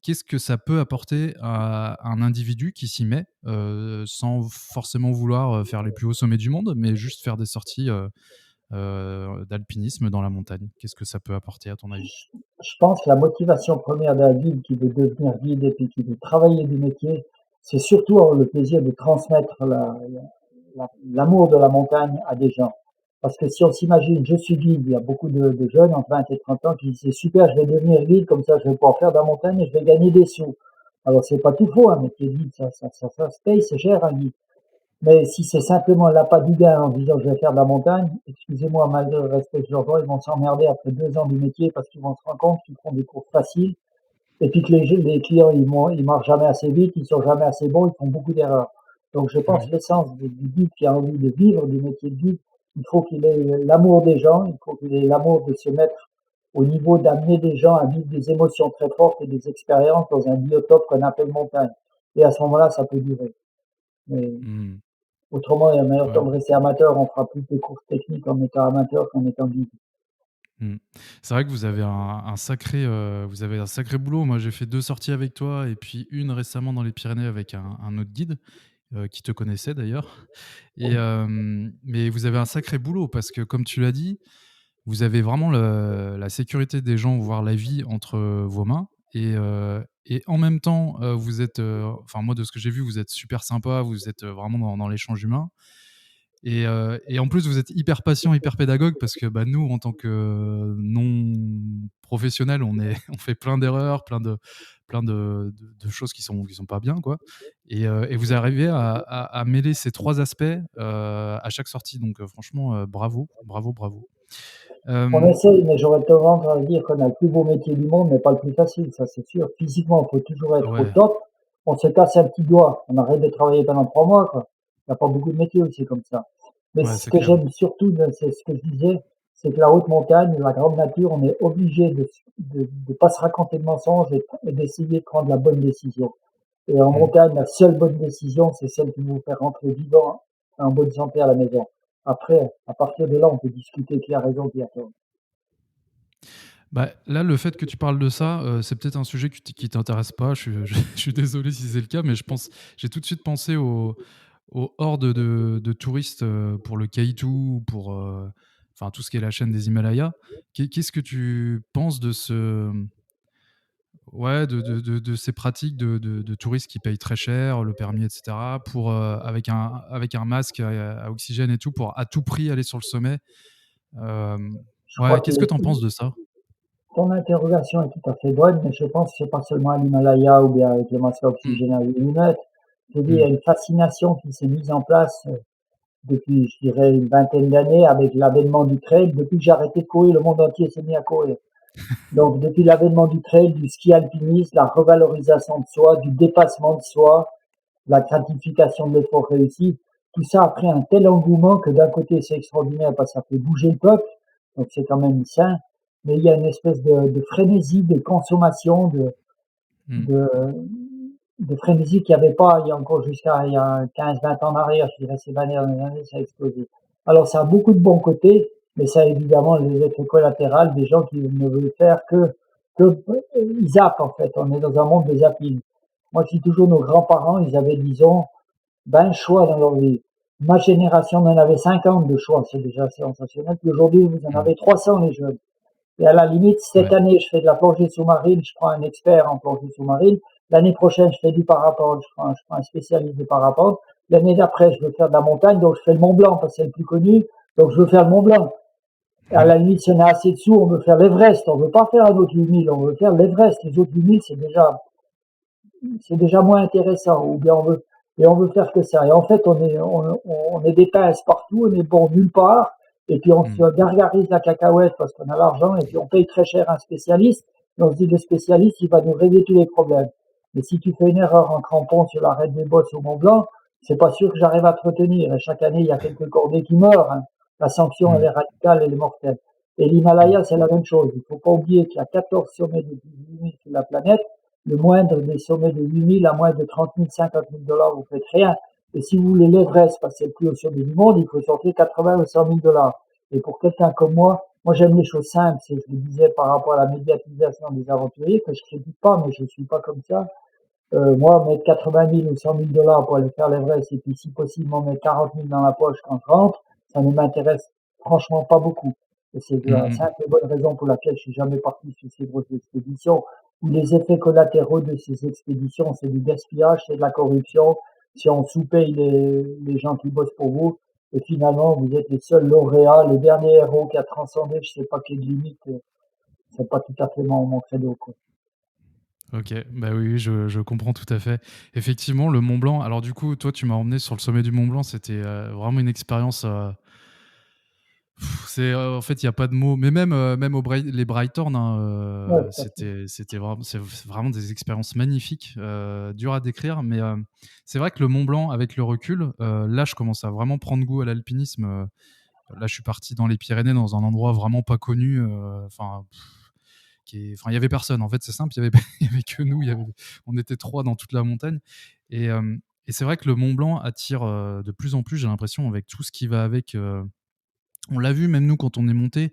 qu'est-ce que ça peut apporter à un individu qui s'y met, sans forcément vouloir, faire les plus hauts sommets du monde, mais juste faire des sorties, d'alpinisme dans la montagne? Qu'est-ce que ça peut apporter à ton avis? Je pense que la motivation première d'un guide qui veut devenir guide et puis qui veut travailler du métier, c'est surtout avoir le plaisir de transmettre l'amour de la montagne à des gens. Parce que si on s'imagine, je suis guide, il y a beaucoup de jeunes entre 20 et 30 ans qui disent c'est super, je vais devenir guide, comme ça je vais pouvoir faire de la montagne et je vais gagner des sous. Alors c'est pas tout faux, un métier de guide, ça se paye, c'est cher un guide. Mais si c'est simplement l'appât du gain en disant je vais faire de la montagne, excusez-moi, malgré le respect que je leur dois, ils vont s'emmerder après 2 ans du métier parce qu'ils vont se rendre compte qu'ils font des cours faciles et puis que les clients, ils marchent jamais assez vite, ils sont jamais assez bons, ils font beaucoup d'erreurs. Donc je pense Oui. que l'essence du guide qui a envie de vivre du métier de guide, il faut qu'il ait l'amour des gens, il faut qu'il ait l'amour de se mettre au niveau d'amener des gens à vivre des émotions très fortes et des expériences dans un biotope qu'on appelle montagne. Et à ce moment-là, ça peut durer. Mais Mmh. autrement, il y a meilleur Ouais. temps de rester amateur, on fera plus de courses techniques en étant amateur qu'en étant guide. Mmh. C'est vrai que vous avez un sacré boulot. Moi, j'ai fait 2 sorties avec toi et puis une récemment dans les Pyrénées avec un autre guide, qui te connaissait d'ailleurs et mais vous avez un sacré boulot parce que comme tu l'as dit, vous avez vraiment le la sécurité des gens, voire la vie entre, vos mains et en même temps, vous êtes, enfin moi de ce que j'ai vu, vous êtes super sympa, vous êtes, vraiment dans l'échange humain et en plus, vous êtes hyper patient, hyper pédagogue parce que, bah, nous, en tant que non professionnels, on fait plein d'erreurs, plein de choses qui sont pas bien, quoi et vous arrivez à mêler ces 3 aspects, à chaque sortie donc franchement, bravo, bravo, bravo. On Hem, essaye, mais j'aurais tendance à dire qu'on a le plus beau métier du monde, mais pas le plus facile, ça c'est sûr. Physiquement, il faut toujours être au ouais, top. On se casse un petit doigt, on arrête de travailler pendant 3 mois, quoi. Il n'y a pas beaucoup de métiers aussi comme ça. Mais ouais, ce c'est que clair. j'aime surtout, c'est ce que je disais, c'est que la haute montagne, la grande nature, on est obligé de pas se raconter de mensonges et d'essayer de prendre la bonne décision. Et en Mmh. montagne, la seule bonne décision, c'est celle qui vous fait rentrer vivant, en bonne santé à la maison. Après, à partir de là, on peut discuter qui a raison, qui a tort. Bah, là, le fait que tu parles de ça, c'est peut-être un sujet qui t'intéresse pas. Je suis désolé si c'est le cas, mais j'ai tout de suite pensé aux hordes de touristes, pour le K2, pour, enfin, tout ce qui est la chaîne des Himalayas. Qu'est-ce que tu penses de ce ouais, de ces pratiques de touristes qui payent très cher, le permis et cetera, pour, avec un masque à oxygène et tout, pour à tout prix aller sur le sommet? Hem, Je crois ouais, que qu'est-ce que tu en penses de ça? ton interrogation est tout à fait bonne, mais je pense que c'est pas seulement à l'Himalaya ou bien avec le masque à Mmh, oxygène à 8 mm. Je dis, il y mmh. a une fascination qui s'est mise en place depuis, je dirais, une vingtaine d'années avec l'avènement du trail. Depuis que j'ai arrêté de courir, le monde entier s'est mis à courir. Donc, depuis l'avènement du trail, du ski alpiniste, la revalorisation de soi, du dépassement de soi, la gratification de l'effort réussi, tout ça a pris un tel engouement que d'un côté c'est extraordinaire parce que ça fait bouger le peuple, donc c'est quand même sain, mais il y a une espèce de frénésie de consommation, Mmh. de, de frénésie qu'il n'y avait pas il y a encore jusqu'à il y a 15-20 ans en arrière, je dirais ces 20 dernières années, ça a explosé. Alors ça a beaucoup de bons côtés, mais ça a évidemment les effets collatéraux des gens qui ne veulent faire que ils zappent en fait, on est dans un monde de zapping. Moi je dis toujours nos grands-parents, ils avaient disons 20 choix dans leur vie. Ma génération en avait 50 de choix, c'est déjà sensationnel. Puis aujourd'hui, vous en Mmh. avez 300 les jeunes. Et à la limite, cette Ouais. année, je fais de la plongée sous-marine, je prends un expert en plongée sous-marine. L'année prochaine, je fais du parapente, je prends un spécialiste de parapente. L'année d'après, je veux faire de la montagne, donc je fais le Mont Blanc parce que c'est le plus connu. Donc je veux faire le Mont Blanc. Et à Mmh. la limite, si on a assez de sous, on veut faire l'Everest. On veut pas faire un autre 8000, on veut faire l'Everest. Les autres 8000, c'est déjà moins intéressant. Ou bien on veut faire que ça. Et en fait, on est des pinces partout, on est bon nulle part. Et puis on se Mmh. gargarise la cacahuète parce qu'on a l'argent et puis on paye très cher un spécialiste. Et on se dit, le spécialiste, il va nous régler tous les problèmes. Mais si tu fais une erreur en crampon sur l'arête des bosses au Mont Blanc, c'est pas sûr que j'arrive à te retenir. Et chaque année, il y a quelques cordées qui meurent, hein. La sanction, elle Mmh. est radicale, elle est mortelle. Et Mmh. l'Himalaya, c'est la même chose. Il faut pas oublier qu'il y a 14 sommets de 18 000 sur la planète. Le moindre des sommets de 8000 à moins de 30 000, 50 000 dollars, vous faites rien. Et si vous voulez l'Everest, parce que c'est le plus haut sommet du monde, il faut sortir 80 ou 100 000 dollars. Et pour quelqu'un comme moi j'aime les choses simples, c'est, je le disais par rapport à la médiatisation des aventuriers, que je critique pas, mais je suis pas comme ça. Moi, mettre 80 000 ou 100 000 dollars pour aller faire l'Everest et puis si possible m'en mettre 40 000 dans la poche quand je rentre, ça ne m'intéresse franchement pas beaucoup. Et c'est la Mmh. simple et bonne raison pour laquelle je suis jamais parti sur ces grosses expéditions, où les effets collatéraux de ces expéditions, c'est du gaspillage, c'est de la corruption, si on sous-paye les gens qui bossent pour vous, et finalement, vous êtes les seuls lauréats, le dernier héros qui a transcendé, je sais pas quelle limite, c'est pas tout à fait mon credo, quoi. OK, bah, oui, oui, je comprends tout à fait. Effectivement, le Mont Blanc alors du coup, toi, tu m'as emmené sur le sommet du Mont Blanc, c'était, vraiment une expérience, c'est, en fait, il y a pas de mots, mais même au les Brighton, hein, Ouais, tout à fait. c'était vraiment c'est vraiment des expériences magnifiques, dures à décrire, mais, c'est vrai que le Mont Blanc, avec le recul, là, je commence à vraiment prendre goût à l'alpinisme, là, je suis parti dans les Pyrénées, dans un endroit vraiment pas connu, enfin il y avait personne. En fait, c'est simple, il y avait il y avait que nous, on était 3 dans toute la montagne et c'est vrai que le Mont Blanc attire, de plus en plus, j'ai l'impression, avec tout ce qui va avec, on l'a vu même nous quand on est monté,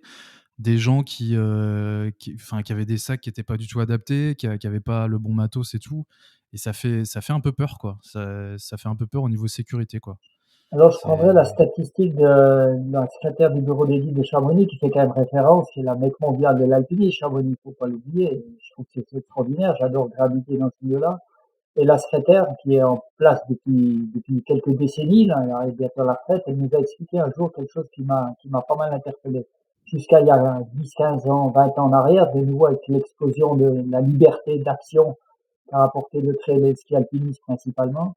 des gens qui avaient des sacs qui étaient pas du tout adaptés, qui avaient pas le bon matos et tout et ça fait un peu peur, quoi. Ça fait un peu peur au niveau sécurité, quoi. Alors, je prendrais C'est la statistique de la secrétaire du bureau d'éthique de Chamonix, qui fait quand même référence, qui est la mecque mondiale de l'alpinisme, Chamonix, faut pas l'oublier. Je trouve que c'est extraordinaire, j'adore graviter dans ce milieu-là. Et la secrétaire, qui est en place depuis quelques décennies, là, elle arrive bientôt à la retraite, elle nous a expliqué un jour quelque chose qui m'a pas mal interpellé. Jusqu'à il y a 10, 15 ans, 20 ans en arrière, de nouveau avec l'explosion de la liberté d'action qu'a apporté le trail et le ski alpinisme principalement,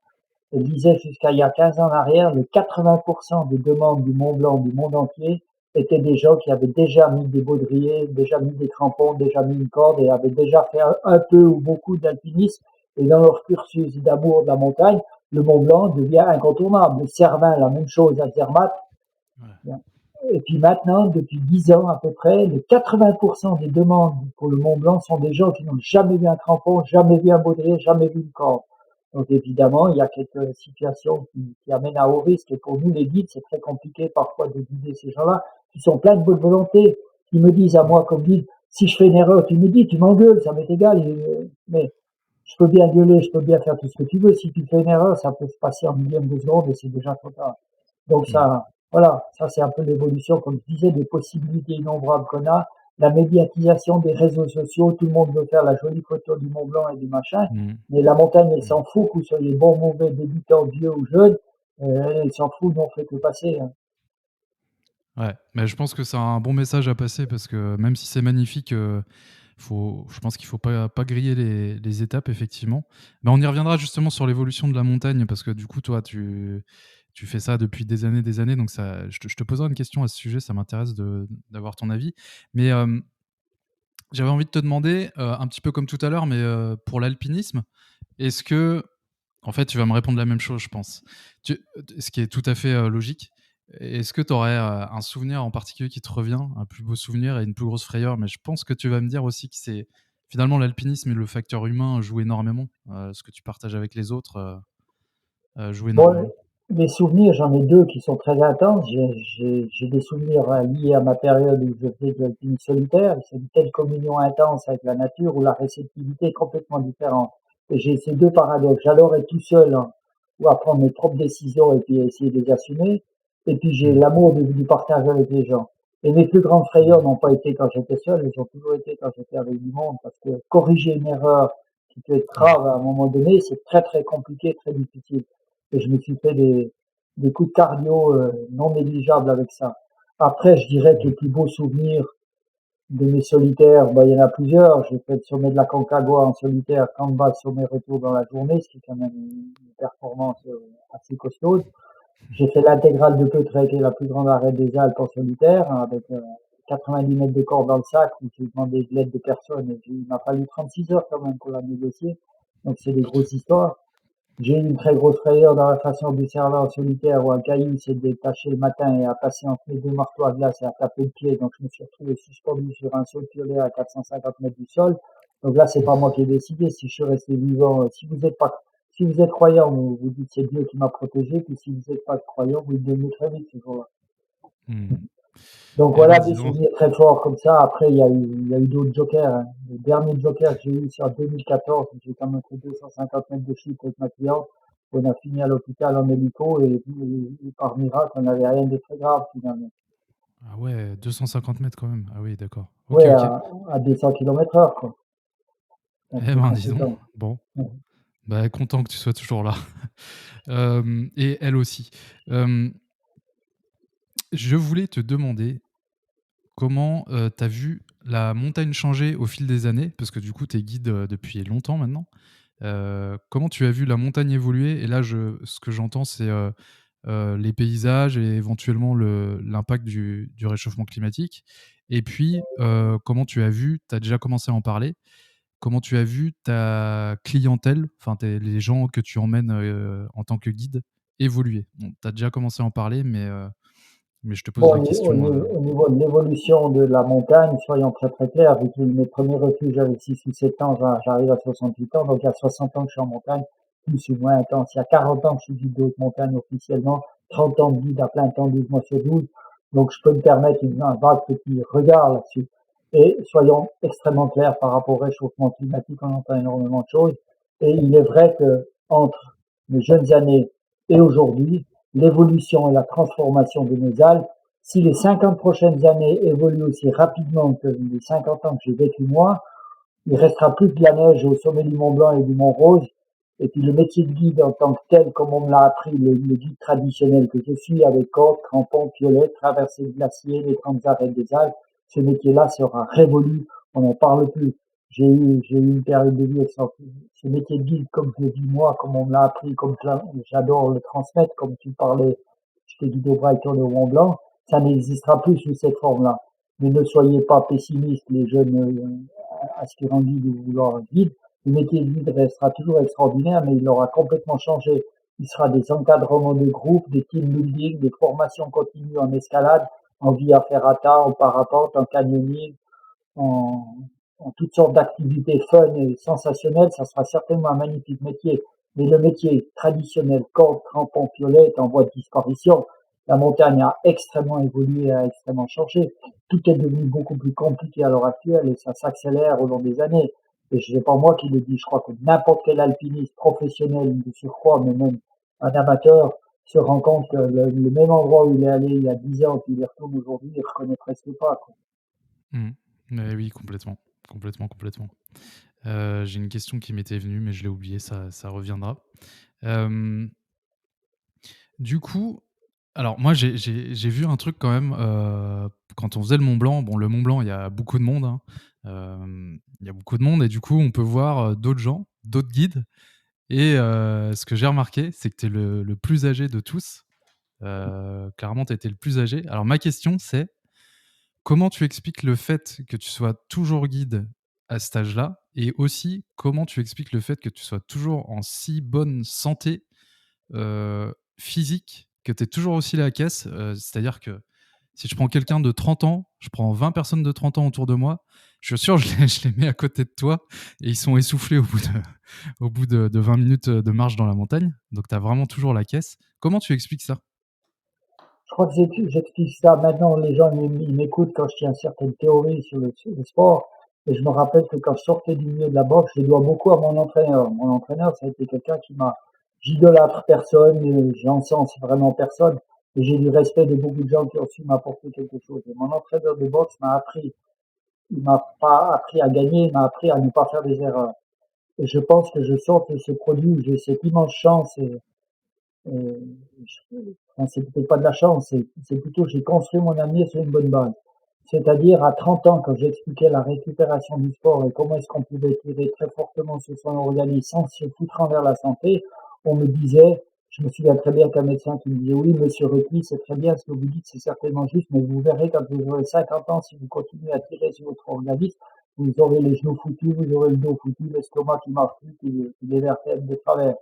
elle disait jusqu'à il y a 15 ans en arrière, les 80% des demandes du Mont Blanc du monde entier étaient des gens qui avaient déjà mis des baudriers, déjà mis des crampons, déjà mis une corde et avaient déjà fait un peu ou beaucoup d'alpinisme. Et dans leur cursus d'amour de la montagne, le Mont Blanc devient incontournable. Le Cervin, la même chose à Zermatt. ouais. Et puis maintenant, depuis 10 ans à peu près, les 80% des demandes pour le Mont Blanc sont des gens qui n'ont jamais vu un crampon, jamais vu un baudrier, jamais vu une corde. Donc évidemment, il y a quelques situations qui amènent à haut risque. Et pour nous, les guides, c'est très compliqué parfois de guider ces gens-là qui sont pleins de bonne volonté, qui me disent à Mmh. moi comme guide, si je fais une erreur, tu me dis, tu m'engueules, ça m'est égal. Mais je peux bien gueuler, je peux bien faire tout ce que tu veux. Si tu fais une erreur, ça peut se passer en millième de seconde et c'est déjà trop tard. Donc Mmh. ça, voilà, ça c'est un peu l'évolution, comme je disais, des possibilités innombrables qu'on a, la médiatisation des réseaux sociaux, tout le monde veut faire la jolie photo du Mont Blanc et du machin, Mmh. mais la montagne, elle Mmh. s'en fout, que vous soyez bon, mauvais, débutant, vieux ou jeune, elle s'en fout, nous on fait que passer, hein. Ouais, mais je pense que c'est un bon message à passer parce que même si c'est magnifique, je pense qu'il faut pas griller les étapes effectivement. Mais on y reviendra justement sur l'évolution de la montagne parce que du coup, toi, tu fais ça depuis des années, donc ça je te poserai une question à ce sujet, ça m'intéresse d'avoir ton avis. Mais, j'avais envie de te demander, un petit peu comme tout à l'heure, mais, pour l'alpinisme, est-ce que en fait, tu vas me répondre la même chose, je pense. Ce qui est tout à fait, logique. Est-ce que tu aurais, un souvenir en particulier qui te revient, un plus beau souvenir et une plus grosse frayeur? Mais je pense que tu vas me dire aussi que c'est finalement l'alpinisme et le facteur humain jouent énormément, ce que tu partages avec les autres, joue Bon, énormément. les souvenirs, j'en ai deux qui sont très intenses. J'ai des souvenirs liés à ma période où je faisais de l'alpinisme solitaire. C'est une telle communion intense avec la nature où la réceptivité est complètement différente. Et j'ai ces deux paradoxes. J'adore être tout seul, hein, ou à prendre mes propres décisions et puis essayer de les assumer. Et puis j'ai Mmh. l'amour du partage avec les gens. Et mes plus grandes frayeurs n'ont pas été quand j'étais seul, elles ont toujours été quand j'étais avec du monde, parce que corriger une erreur qui peut être Ouais. grave à un moment donné, c'est très très compliqué, très difficile. Et je me suis fait des coups de cardio non négligeables avec ça. Après, je dirais que Mmh. les plus beaux souvenirs de mes solitaires, bah, il y en a plusieurs. J'ai fait le sommet de la Concagua en solitaire, 30 balles sur mes retours dans la journée, ce qui est quand même une performance assez costaud. J'ai fait l'intégrale de Peutrec, qui est la plus grande arête des Alpes en solitaire, hein, avec 90 mètres de corde dans le sac, où j'ai demandé de l'aide de personne. Et il m'a fallu 36 heures quand même pour la négocier. Donc c'est des grosses histoires. J'ai eu une très grosse frayeur dans la façon du serveur en solitaire où un caillou s'est détaché le matin et a passé entre mes deux marteaux à glace et a tapé le pied. Donc je me suis retrouvé suspendu sur un saut de piolet à 450 mètres du sol. Donc là, c'est pas moi qui ai décidé si je suis resté vivant. Si vous êtes croyant, vous dites c'est Dieu qui m'a protégé. Puis si vous n'êtes pas croyant, vous le devenez très vite ce jour-là. Mmh. Donc Eh voilà ben, des dis donc. souvenirs très forts comme ça. Après, il y a eu d'autres jokers, hein. Le dernier joker que j'ai eu, c'est en 2014. J'ai quand même fait 250 mètres de chute avec ma cliente. On a fini à l'hôpital en hélico et par miracle, on n'avait rien de très grave finalement. Ah ouais, 250 mètres quand même. Ah oui, d'accord. OK, Ouais, OK. à 200 km/h, quoi. Donc Eh c'est ben, dis donc. conséquent. Bon, Ouais. bah, content que tu sois toujours là. Et elle aussi. Hem, je voulais te demander comment, tu as vu la montagne changer au fil des années? Parce que du coup, tu es guide, depuis longtemps maintenant. Comment tu as vu la montagne évoluer? Et là, ce que j'entends, c'est, les paysages et éventuellement l'impact du réchauffement climatique. Et puis, comment tu as vu, tu as déjà commencé à en parler, comment tu as vu ta clientèle, enfin les gens que tu emmènes en tant que guide évoluer? Bon, tu as déjà commencé à en parler, mais je te pose Bon, la question. au niveau de l'évolution de la montagne, soyons très très clairs, vu que mes premiers refuges j'avais 6 ou 7 ans, j'arrive à 68 ans, donc il y a 60 ans que je suis en montagne, plus ou moins intense. Il y a 40 ans que je suis guide de haute montagne officiellement, 30 ans de guide à plein temps, 12 mois sur 12, donc je peux me permettre un vague petit regard là-dessus. Et soyons extrêmement clairs par rapport au réchauffement climatique, on entend énormément de choses, et il est vrai que entre mes jeunes années et aujourd'hui, l'évolution et la transformation de nos Alpes, si les 50 prochaines années évoluent aussi rapidement que les 50 ans que j'ai vécu moi, il restera plus que de la neige au sommet du Mont Blanc et du Mont Rose. Et puis le métier de guide en tant que tel, comme on me l'a appris, le guide traditionnel que je suis, avec corde, crampons, piolet, traversée de glaciers, les grandes arêtes des Alpes, ce métier-là sera révolu. On n'en parle plus. J'ai eu une période de vie extraordinaire. Ce métier de guide, comme je le dis moi, comme on me l'a appris, comme j'adore le transmettre, comme tu parlais, je t'ai guidé au Brighton et au Mont Blanc, ça n'existera plus sous cette forme-là. Mais ne soyez pas pessimistes, les jeunes aspirant guide ou vouloir guide. Le métier de guide restera toujours extraordinaire, mais il aura complètement changé. Il sera des encadrements de groupe, des team building, des formations continues en escalade, en via ferrata, en parapente, en canyoning, en, en toutes sortes d'activités fun et sensationnelles. Ça sera certainement un magnifique métier. Mais le métier traditionnel, corde, crampon, piolet, est en voie de disparition. La montagne a extrêmement évolué, a extrêmement changé. Tout est devenu beaucoup plus compliqué à l'heure actuelle et ça s'accélère au long des années. Et je sais pas moi qui le dis, je crois que n'importe quel alpiniste professionnel de surcroît, mais même un amateur, se rend compte que le même endroit où il est allé il y a 10 ans, qu'il y retourne aujourd'hui, il reconnaît presque pas, quoi. Mmh. Oui, complètement, complètement, complètement. J'ai une question qui m'était venue, mais je l'ai oubliée, ça reviendra. Hem, du coup, alors moi j'ai vu un truc quand même, quand on faisait le Mont Blanc. Bon, le Mont Blanc, il y a beaucoup de monde, hein. Il y a beaucoup de monde et du coup, on peut voir, d'autres gens, d'autres guides. Et ce que j'ai remarqué, c'est que tu es le plus âgé de tous. Clairement, tu étais le plus âgé. Alors ma question, c'est: comment tu expliques le fait que tu sois toujours guide à cet âge-là? Et aussi, comment tu expliques le fait que tu sois toujours en si bonne santé, physique, que tu es toujours aussi la caisse? C'est-à-dire que si je prends quelqu'un de 30 ans, je prends 20 personnes de 30 ans autour de moi, je suis sûr, je les mets à côté de toi et ils sont essoufflés au bout de 20 minutes, de marche dans la montagne. Donc tu as vraiment toujours la caisse. Comment tu expliques ça? Je crois que j'explique ça maintenant. Les gens ils m'écoutent quand je tiens certaines théories sur le sport. Et je me rappelle que quand je sortais du milieu de la boxe, je dois beaucoup à mon entraîneur. Mon entraîneur, ça a été quelqu'un qui m'a j'idolâtre personne, j'encense vraiment personne. Et j'ai du respect de beaucoup de gens qui ont su m'apporter quelque chose. Et mon entraîneur de boxe m'a appris, il m'a pas appris à gagner, il m'a appris à ne pas faire des erreurs. Et je pense que je sors de ce produit où j'ai cette immense chance et enfin, c'est peut-être pas de la chance, c'est plutôt j'ai construit mon avenir sur une bonne base. C'est-à-dire à 30 ans, quand j'expliquais la récupération du sport et comment est-ce qu'on pouvait tirer très fortement sur son organisme sans se foutre envers la santé, on me disait, je me souviens très bien qu'un médecin qui me disait, oui, monsieur Rupi, c'est très bien ce que vous dites, c'est certainement juste, mais vous verrez quand vous aurez 50 ans, si vous continuez à tirer sur votre organisme, vous aurez les genoux foutus, vous aurez le dos foutu, l'estomac qui marche plus, puis les vertèbres de travers.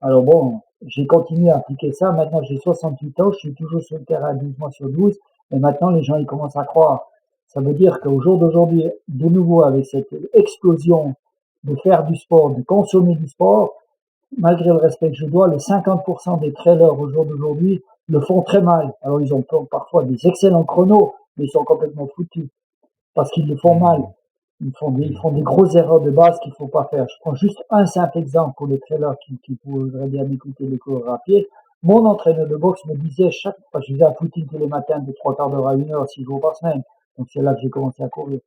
Alors bon, j'ai continué à appliquer ça. Maintenant, j'ai 68 ans, je suis toujours sur le terrain 12 mois sur 12. Et maintenant, les gens, ils commencent à croire. Ça veut dire qu'au jour d'aujourd'hui, de nouveau, avec cette explosion de faire du sport, de consommer du sport, malgré le respect que je dois, les 50% des trailers au jour d'aujourd'hui le font très mal. Alors, ils ont parfois des excellents chronos, mais ils sont complètement foutus parce qu'ils le font mal. Mmh. Ils Mmh. font des grosses erreurs de base qu'il faut pas faire. Je prends juste un simple exemple pour les trailers qui voudraient bien écouter les cours à pied. Mon entraîneur de boxe me disait chaque fois, je faisais un footing tous les matins de 3 quarts d'heure à 1 heure, 6 jours par semaine. Donc c'est là que j'ai commencé à courir.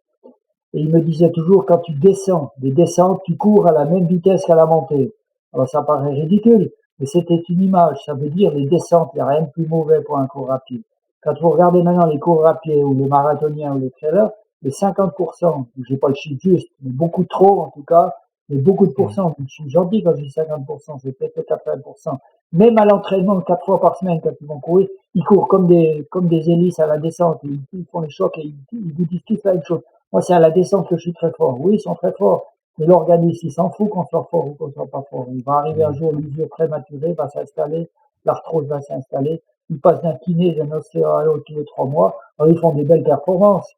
Et il me disait toujours, quand tu descends des descentes, tu cours à la même vitesse qu'à la montée. Alors ça paraît ridicule, mais c'était une image. Ça veut dire les descentes, il n'y a rien de plus mauvais pour un cours rapide. Quand vous regardez maintenant les cours à pied ou les marathoniens ou les trailers, les 50%, je n'ai pas le chiffre juste, mais beaucoup trop en tout cas, mais beaucoup de Mmh. pourcents, je suis gentil quand je dis 50%, c'est peut-être 80%. Même à l'entraînement, 4 fois par semaine, quand ils vont courir, ils courent comme des hélices à la descente, ils font les chocs et ils vous disent tous la même chose. Moi, c'est à la descente que je suis très fort. Oui, ils sont très forts. Mais l'organisme, il s'en fout qu'on soit fort ou qu'on soit pas fort. Il va arriver un Mmh. jour, l'usure prématurée va s'installer, l'arthrose va s'installer. Ils passent d'un kiné, d'un ostéo à l'autre tous les 3 mois. Alors, ils font des belles performances.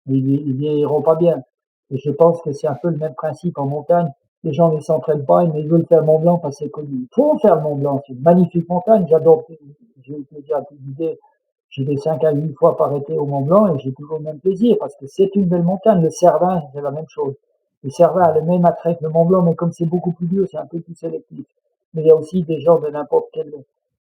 Mais ils vieilliront pas bien. Et je pense que c'est un peu le même principe en montagne. Les gens ne s'entraînent pas, mais ils veulent faire le Mont Blanc parce que c'est connu. Il faut faire le Mont Blanc. C'est une magnifique montagne. J'adore. J'ai eu plaisir à l'idée. J'y vais 5 à 8 fois par été au Mont Blanc et j'ai toujours le même plaisir parce que c'est une belle montagne. Le Cervin, c'est la même chose. Le Cervin a le même attrait que le Mont Blanc, mais comme c'est beaucoup plus dur, c'est un peu plus sélectif. Mais il y a aussi des gens de n'importe quel,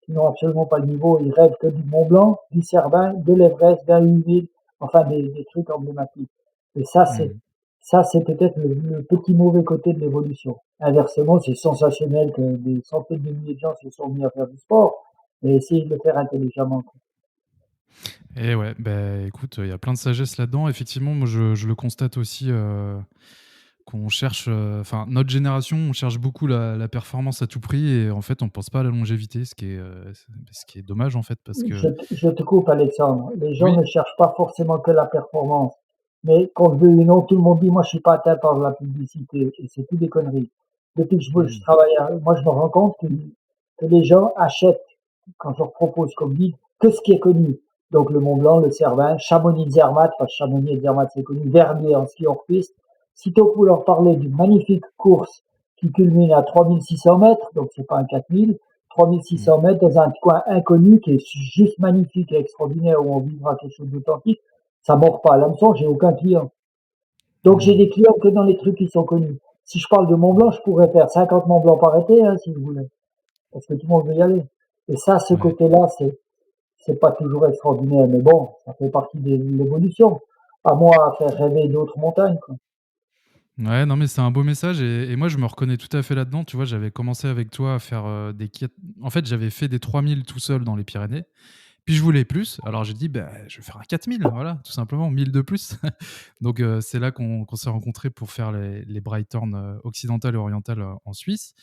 qui n'ont absolument pas le niveau. Ils rêvent que du Mont Blanc, du Cervin, de l'Everest, d'un Humide, enfin des trucs emblématiques. Et Mmh. ça, c'est peut-être le petit mauvais côté de l'évolution. Inversement, c'est sensationnel que des centaines de milliers de gens se sont mis à faire du sport, mais essayez de le faire intelligemment. Et ouais, bah, écoute, il y a plein de sagesse là-dedans. Effectivement, moi, je le constate aussi, qu'on cherche, enfin, notre génération, on cherche beaucoup la performance à tout prix et en fait, on pense pas à la longévité, ce qui est dommage, en fait, parce que Je te coupe, Alexandre. Les gens oui, ne cherchent pas forcément que la performance. Mais qu'on le veuille ou non, tout le monde dit, moi, je suis pas atteint par la publicité. Et c'est tout des conneries. Depuis que je mmh, travaille, moi, je me rends compte que les gens achètent, quand je leur propose comme guide, que ce qui est connu. Donc, le Mont Blanc, le Cervin, Chamonix-Zermatt, parce que Chamonix et Zermatt, c'est connu, Vernier en ski hors-piste. Sitôt que vous leur parlez d'une magnifique course qui culmine à 3 600 mètres, donc c'est pas un 4 000, mmh, 3 600 mètres dans un coin inconnu qui est juste magnifique et extraordinaire où on vivra quelque chose d'authentique, ça mord pas à l'hameçon, j'ai aucun client. Donc j'ai mmh, des clients que dans les trucs qui sont connus. Si je parle de Mont Blanc, je pourrais faire 50 Mont Blanc par été, hein, si vous voulez, parce que tout le monde veut y aller. Et ça, ce ouais. côté-là, c'est pas toujours extraordinaire, mais bon, ça fait partie de l'évolution. À moi à faire rêver d'autres montagnes, quoi. Ouais, non, mais c'est un beau message et moi, je me reconnais tout à fait là-dedans. Tu vois, j'avais commencé avec toi à faire, des quêtes en fait, j'avais fait des 3000 tout seul dans les Pyrénées, puis je voulais plus. Alors j'ai dit: «Bah, je vais faire un 4000, voilà, tout simplement, 1000 de plus». Donc c'est là qu'on s'est rencontrés pour faire les Brighton, occidentales et orientales, en Suisse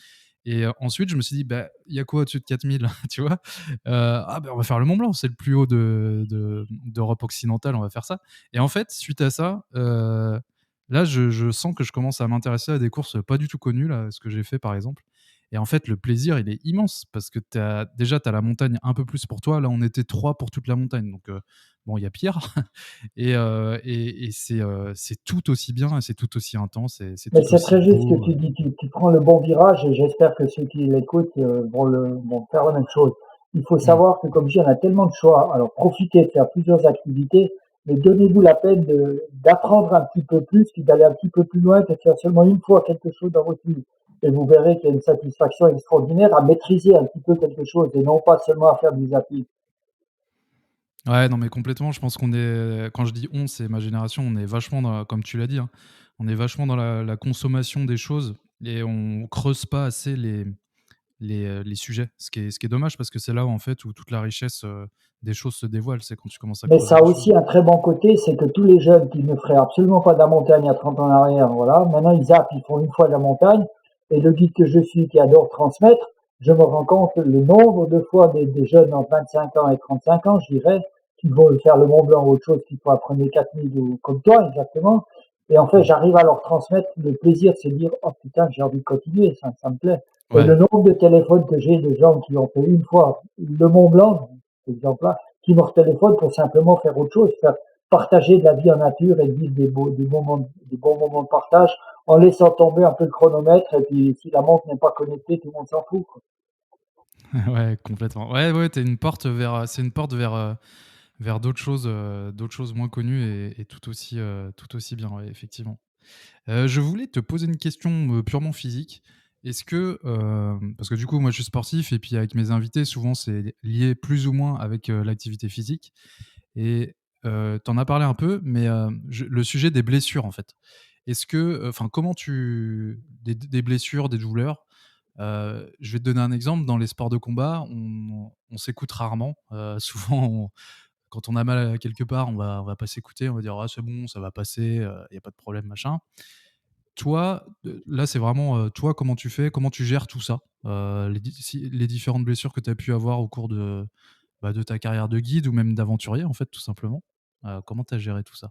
et ensuite je me suis dit: «Bah, il y a quoi au-dessus de 4000?» Tu vois? «Ah bah, on va faire le Mont Blanc, c'est le plus haut d'Europe occidentale, on va faire ça» et en fait, suite à ça, là, je sens que je commence à m'intéresser à des courses pas du tout connues, là, ce que j'ai fait, par exemple et en fait, le plaisir, il est immense parce que déjà, tu as la montagne un peu plus pour toi. Là, on était 3 pour toute la montagne, donc bon, il y a pire et c'est tout aussi bien et c'est tout aussi intense et c'est Mais tout c'est aussi très juste ce que beau, tu dis. Tu prends le bon virage et j'espère que ceux qui l'écoutent vont faire la même chose. Il faut mmh, savoir que, comme je dis, on a tellement de choix. Alors, profitez de faire plusieurs activités, mais donnez-vous la peine d'apprendre un petit peu plus, puis d'aller un petit peu plus loin que de faire seulement une fois quelque chose dans votre vie. et vous verrez qu'il y a une satisfaction extraordinaire à maîtriser un petit peu quelque chose et non pas seulement à faire du zapping. Ouais, non, mais complètement. Je pense qu'on est, quand je dis on, c'est ma génération, on est vachement dans, comme tu l'as dit, hein, on est vachement dans la consommation des choses et on creuse pas assez les sujets. Ce qui est dommage parce que c'est là où, en fait, où toute la richesse des choses se dévoile, c'est quand tu commences à Mais creuser ça a les choses. aussi un très bon côté, c'est que tous les jeunes qui ne feraient absolument pas de la montagne à 30 ans en arrière, voilà, maintenant ils zappent, ils font une fois de la montagne, et le guide que je suis qui adore transmettre, je me rends compte le nombre de fois des jeunes entre 25 ans et 35 ans, je dirais, qui vont faire le Mont Blanc ou autre chose, qui font apprendre 4000 ou comme toi exactement, et en fait Mm. j'arrive à leur transmettre le plaisir de se dire, oh putain, j'ai envie de continuer, ça me plaît. Et le Ouais. nombre de téléphones que j'ai de gens qui ont fait une fois le Mont Blanc, cet exemple-là, qui me téléphone pour simplement faire autre chose, faire partager de la vie en nature et vivre des bons moments de partage en laissant tomber un peu le chronomètre et puis si la montre n'est pas connectée, tout le monde s'en fout, quoi. Ouais, complètement. Ouais, ouais, t'es une porte vers, c'est une porte vers d'autres choses moins connues et tout aussi bien, ouais, effectivement. Je voulais te poser une question, purement physique. Est-ce que, parce que du coup, moi, je suis sportif et puis avec mes invités, souvent, c'est lié plus ou moins avec, l'activité physique et tu en as parlé un peu, mais le sujet des blessures, en fait. Est-ce que, enfin, comment tu des blessures, des douleurs, je vais te donner un exemple. Dans les sports de combat, on s'écoute rarement. Souvent, quand on a mal à quelque part, on va pas s'écouter, on va dire: «Ah, c'est bon, ça va passer, il y a pas de problème, machin». Toi, là, c'est vraiment, toi, comment tu fais? Comment tu gères tout ça? Les différentes blessures que tu as pu avoir au cours de ta carrière de guide ou même d'aventurier, en fait, tout simplement. Comment tu as géré tout ça?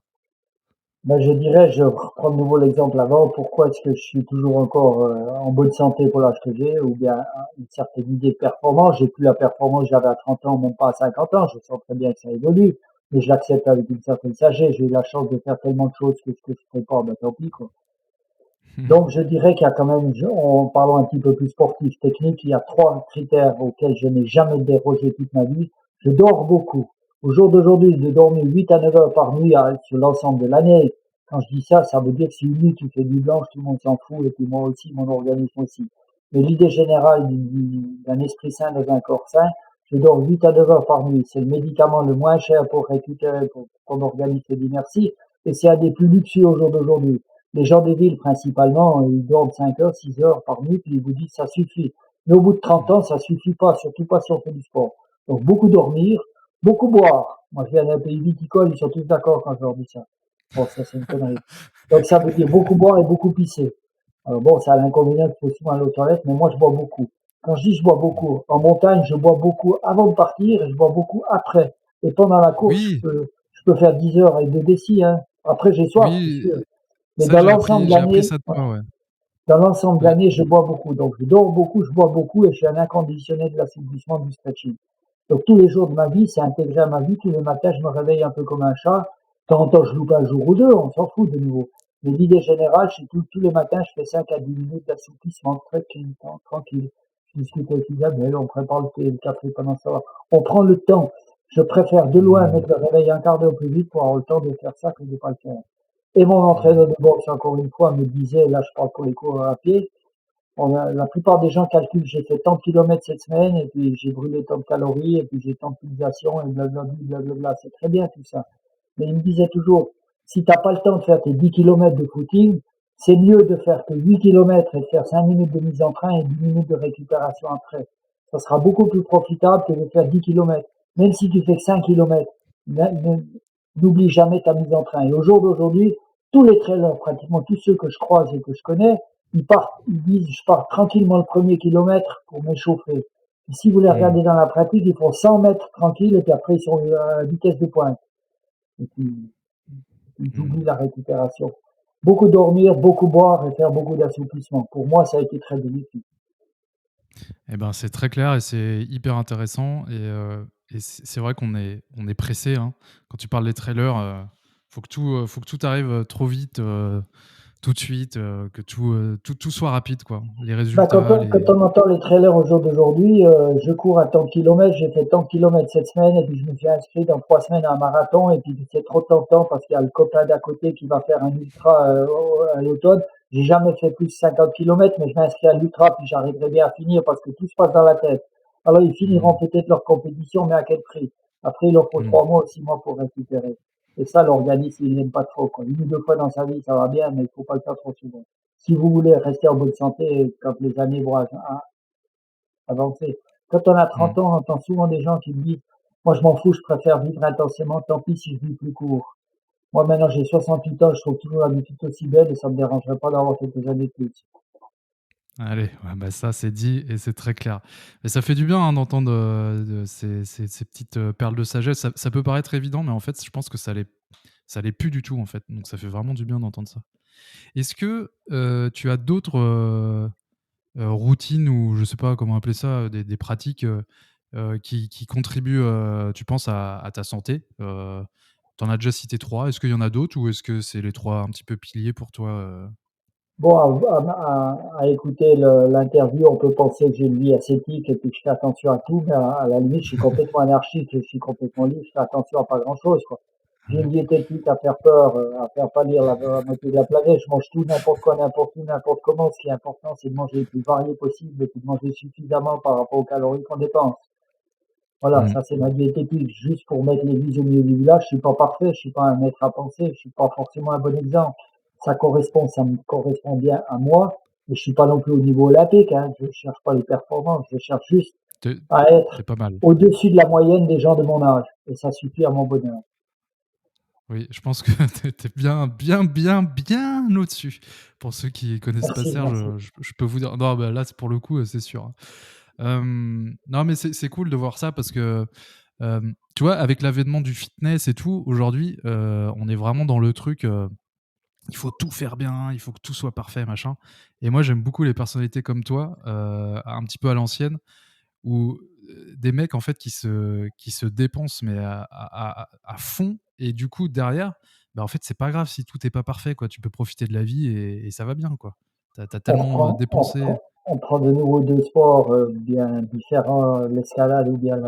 Ben, je dirais, je reprends de nouveau l'exemple avant, pourquoi est-ce que je suis toujours encore en bonne santé pour l'âge que j'ai, ou bien une certaine idée de performance, j'ai plus la performance que j'avais à 30 ans, même pas à 50 ans, je sens très bien que ça évolue, mais je l'accepte avec une certaine sagesse, j'ai eu la chance de faire tellement de choses que ce que je fais pas, ben tant pis, quoi. Donc, je dirais qu'il y a quand même, en parlant un petit peu plus sportif, technique, il y a trois critères auxquels je n'ai jamais dérogé toute ma vie. Je dors beaucoup. Au jour d'aujourd'hui, de dormir 8 à 9 heures par nuit sur l'ensemble de l'année. Quand je dis ça, ça veut dire que si une nuit tu fais du blanche, tout le monde s'en fout, et puis moi aussi, mon organisme aussi. Mais l'idée générale d'un esprit sain dans un corps sain, je dors 8 à 9 heures par nuit. C'est le médicament le moins cher pour récupérer, pour ton organisme dit merci, et c'est un des plus luxueux au jour d'aujourd'hui. Les gens des villes, principalement, ils dorment 5 heures, 6 heures par nuit, puis ils vous disent ça suffit. Mais au bout de 30 ans, ça suffit pas, surtout pas si on fait du sport. Donc, beaucoup dormir, beaucoup boire. Moi, je viens d'un pays viticole, ils sont tous d'accord quand je leur dis ça. Bon, ça, c'est une connerie. Donc, ça veut dire beaucoup boire et beaucoup pisser. Alors, bon, ça a l'inconvénient qu'il faut souvent aller aux toilettes, mais moi, je bois beaucoup. Quand je dis je bois beaucoup, en montagne, je bois beaucoup avant de partir et je bois beaucoup après. Et pendant la course, Oui, je peux faire 10 heures avec 2 décis, hein. Après, j'ai soif, c'est oui, sûr. Mais ça, dans l'ensemble de j'ai appris l'année, ça de toi, ouais. dans l'ensemble de Ouais. l'année, je bois beaucoup. Donc, je dors beaucoup, je bois beaucoup et je suis un inconditionnel de l'assouplissement du stretching. Donc, tous les jours de ma vie, c'est intégré à ma vie. Tous les matins, je me réveille un peu comme un chat. De temps en temps, je loupe un jour ou deux, on s'en fout de nouveau. Mais l'idée générale, c'est tous les matins, je fais 5 à 10 minutes d'assouplissement, stretching, tranquille. Je discute avec Isabelle, on prépare le thé, le café pendant ça. On prend le temps. Je préfère de loin Mmh. mettre le réveil un quart d'heure plus vite pour avoir le temps de faire ça que de ne pas le faire. Et mon entraîneur Mmh. de boxe, encore une fois, me disait, là je parle pour les coureurs à pied, la plupart des gens calculent, j'ai fait tant de kilomètres cette semaine, et puis j'ai brûlé tant de calories, et puis j'ai tant de pulsations, et blablabla, blablabla. C'est très bien tout ça. Mais il me disait toujours, si t'as pas le temps de faire tes 10 kilomètres de footing, c'est mieux de faire que 8 kilomètres et de faire 5 minutes de mise en train et 10 minutes de récupération après. Ça sera beaucoup plus profitable que de faire 10 kilomètres. Même si tu fais que 5 kilomètres, n'oublie jamais ta mise en train. Et au jour d'aujourd'hui, tous les trailers, pratiquement tous ceux que je croise et que je connais, ils partent, ils disent, je pars tranquillement le premier kilomètre pour m'échauffer. Et si vous les Mmh. regardez dans la pratique, ils font 100 mètres tranquilles et puis après ils sont à vitesse de pointe. Et puis, ils oublient Mmh. la récupération. Beaucoup dormir, beaucoup boire et faire beaucoup d'assouplissement. Pour moi, ça a été très bénéfique. Et ben, c'est très clair et c'est hyper intéressant et c'est vrai qu'on est pressé, hein. Quand tu parles des trailers, faut que tout arrive, trop vite, tout de suite, que tout soit rapide, quoi. Les Bah, résultats, les quand on entend les trailers au jour d'aujourd'hui, je cours à tant de kilomètres, j'ai fait tant de kilomètres cette semaine, et puis je me suis inscrit dans 3 semaines à un marathon, et puis c'est trop tentant parce qu'il y a le copain d'à côté qui va faire un ultra à l'automne. J'ai jamais fait plus de 50 kilomètres, mais je m'inscris à l'ultra, puis j'arriverai bien à finir parce que tout se passe dans la tête. Alors ils finiront Mmh. peut-être leur compétition, mais à quel prix? Après, il leur faut Mmh. 3 mois ou 6 mois pour récupérer. Et ça, l'organisme, il n'aime pas trop, quoi. Une ou deux fois dans sa vie, ça va bien, mais il faut pas le faire trop souvent. Si vous voulez rester en bonne santé quand les années vont avancer. Quand on a Mmh. 30 ans, on entend souvent des gens qui me disent, moi, je m'en fous, je préfère vivre intensément, tant pis si je vis plus court. Moi, maintenant, j'ai 68 ans, je trouve toujours la vie tout aussi belle et ça me dérangerait pas d'avoir quelques années de plus. Allez, ouais, bah, ça, c'est dit et c'est très clair. Et ça fait du bien, hein, d'entendre, de ces petites, perles de sagesse. Ça peut paraître évident, mais en fait, je pense que ça l'est plus du tout, en fait. Donc ça fait vraiment du bien d'entendre ça. Est-ce que, tu as d'autres, routines ou je sais pas comment appeler ça, des pratiques, qui contribuent, tu penses à ta santé? Tu en as déjà cité 3. Est-ce qu'il y en a d'autres ou est-ce que c'est les 3 un petit peu piliers pour toi, Bon, à écouter l'interview, on peut penser que j'ai une vie ascétique et puis que je fais attention à tout, mais à la limite, je suis complètement anarchique et je suis complètement libre, je fais attention à pas grand-chose, quoi. J'ai une diététique à faire peur, à faire pâlir la moitié de la planète. Je mange tout, n'importe quoi, n'importe où, n'importe comment. Ce qui est important, c'est de manger le plus varié possible et puis de manger suffisamment par rapport aux calories qu'on dépense. Voilà, Mmh. ça c'est ma diététique, juste pour mettre l'église au milieu du village. Je suis pas parfait, je suis pas un maître à penser, je suis pas forcément un bon exemple. Ça me correspond bien à moi, mais je suis pas non plus au niveau olympique, hein. Je cherche pas les performances, je cherche juste Tu à es être pas mal. au-dessus de la moyenne des gens de mon âge. Et ça suffit à mon bonheur. Oui, je pense que tu es bien, bien, bien, bien au-dessus. Pour ceux qui connaissent pas Merci, Serge, merci. je peux vous dire non, bah, là, c'est pour le coup, c'est sûr, hein. Non, mais c'est cool de voir ça parce que, tu vois, avec l'avènement du fitness et tout, aujourd'hui, on est vraiment dans le truc, il faut tout faire bien, il faut que tout soit parfait, machin. Et moi, j'aime beaucoup les personnalités comme toi, un petit peu à l'ancienne, où, des mecs en fait qui se dépensent mais à fond et du coup derrière, bah, en fait, c'est pas grave si tout est pas parfait, quoi. Tu peux profiter de la vie et ça va bien, quoi. Tu as On tellement, reprend, on dépensé. reprend, on prend de nouveau deux sports bien différents, l'escalade ou bien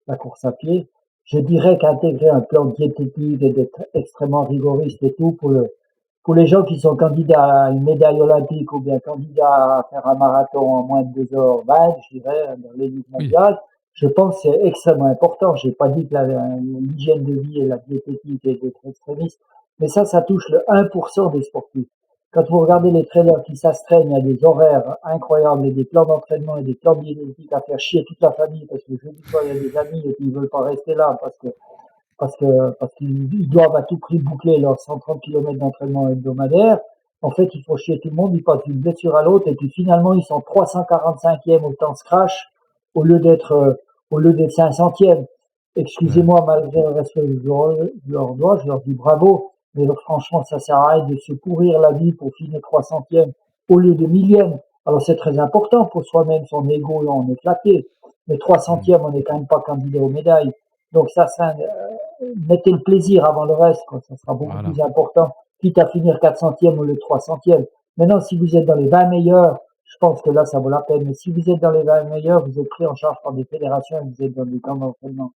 la course à pied. Je dirais qu'intégrer un plan diététique et d'être extrêmement rigoriste et tout pour les gens qui sont candidats à une médaille olympique ou bien candidats à faire un marathon en moins de 2h20, je dirais, dans l'élite Oui, mondiale, je pense que c'est extrêmement important. J'ai pas dit que l'hygiène de vie et la diététique étaient extrémistes, mais ça touche le 1% des sportifs. Quand vous regardez les trailers qui s'astreignent à des horaires incroyables et des plans d'entraînement et des plans diététiques à faire chier toute la famille parce que jeudi soir il y a des amis et puis ils veulent pas rester là parce qu'ils doivent à tout prix boucler leurs 130 kilomètres d'entraînement hebdomadaire. En fait, ils font chier tout le monde, ils passent d'une blessure à l'autre, et puis finalement, ils sont 345e au temps scratch, au lieu d'être, au lieu d'être 500e. ouais. Excusez-moi, malgré le respect que je leur dois, je leur dis bravo, mais franchement, ça sert à rien de se pourrir la vie pour finir 300e au lieu de millième. Alors, c'est très important pour soi-même, son ego, là, on est flatté. Mais Mmh. 300e, on n'est quand même pas candidat aux médailles. Donc, mettez le plaisir avant le reste, quoi. Ça sera beaucoup Voilà. plus important, quitte à finir 400e au lieu de 300e. Maintenant, si vous êtes dans les 20 meilleurs, je pense que là, ça vaut la peine. Mais si vous êtes dans les 20 meilleurs, vous êtes pris en charge par des fédérations et vous êtes dans des camps d'entraînement.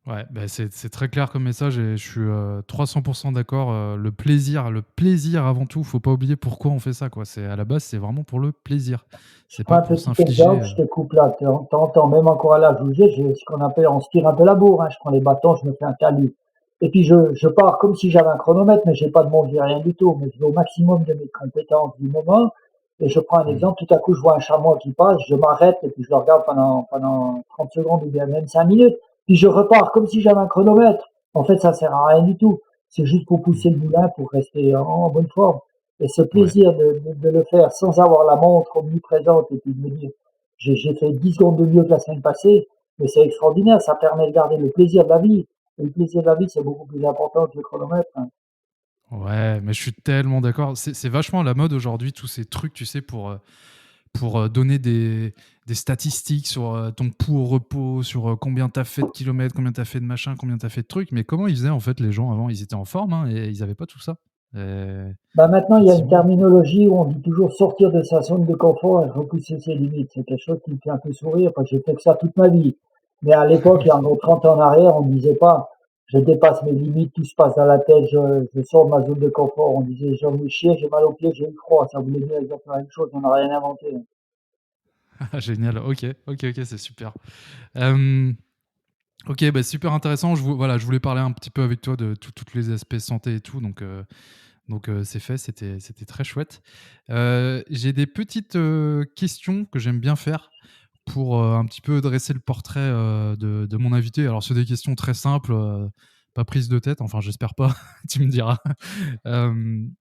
Ouais, bah, c'est très clair comme message et je suis, 300 d'accord, le plaisir avant tout. Faut pas oublier pourquoi on fait ça, quoi. C'est à la base, c'est vraiment pour le plaisir. Je C'est prends pas un pour petit s'infliger, exemple, je te coupe là, t'entends, même encore à l'âge où j'ai ce qu'on appelle, on se tire un peu la bourre, hein. Je prends les bâtons, je me fais un calibre. Et puis je pars comme si j'avais un chronomètre, mais j'ai pas de montre, j'ai rien du tout, mais je vais au maximum de mes compétences du moment. Et je prends un mmh, exemple, tout à coup je vois un chamois qui passe, je m'arrête et puis je le regarde pendant 30 secondes ou bien même 5 minutes. Puis je repars comme si j'avais un chronomètre. En fait, ça sert à rien du tout. C'est juste pour mmh, pousser le moulin, pour rester en bonne forme. Et ce ouais. plaisir de le faire sans avoir la montre omniprésente et puis de me dire, j'ai fait 10 secondes de mieux que la semaine passée, mais c'est extraordinaire, ça permet de garder le plaisir de la vie. Et le plaisir de la vie, c'est beaucoup plus important que le chronomètre, hein. Ouais, mais je suis tellement d'accord. C'est vachement à la mode aujourd'hui, tous ces trucs, tu sais, pour donner des statistiques sur ton pouls au repos, sur combien t'as fait de kilomètres, combien t'as fait de machin, combien t'as fait de trucs. Mais comment ils faisaient en fait les gens avant? Ils étaient en forme hein, et ils avaient pas tout ça. Bah maintenant, il y a une Effectivement. terminologie où on dit toujours sortir de sa zone de confort et repousser ses limites. C'est quelque chose qui me fait un peu sourire parce que j'ai fait que ça toute ma vie. Mais à l'époque, il y a encore 30 ans en arrière, on ne disait pas je dépasse mes limites, tout se passe dans la tête, je sors de ma zone de confort. On disait, j'ai envie de chier, j'ai mal aux pieds, j'ai eu froid. Ça voulait dire exactement la même chose, on n'a rien inventé. Génial. OK, OK, OK, c'est super. Hem, OK, bah, super intéressant. Voilà, je voulais parler un petit peu avec toi de tous les aspects santé et tout, donc c'est fait, c'était très chouette. J'ai des petites, questions que j'aime bien faire pour, un petit peu dresser le portrait, de mon invité. Alors c'est des questions très simples, pas prises de tête, enfin j'espère pas, tu me diras. Hem,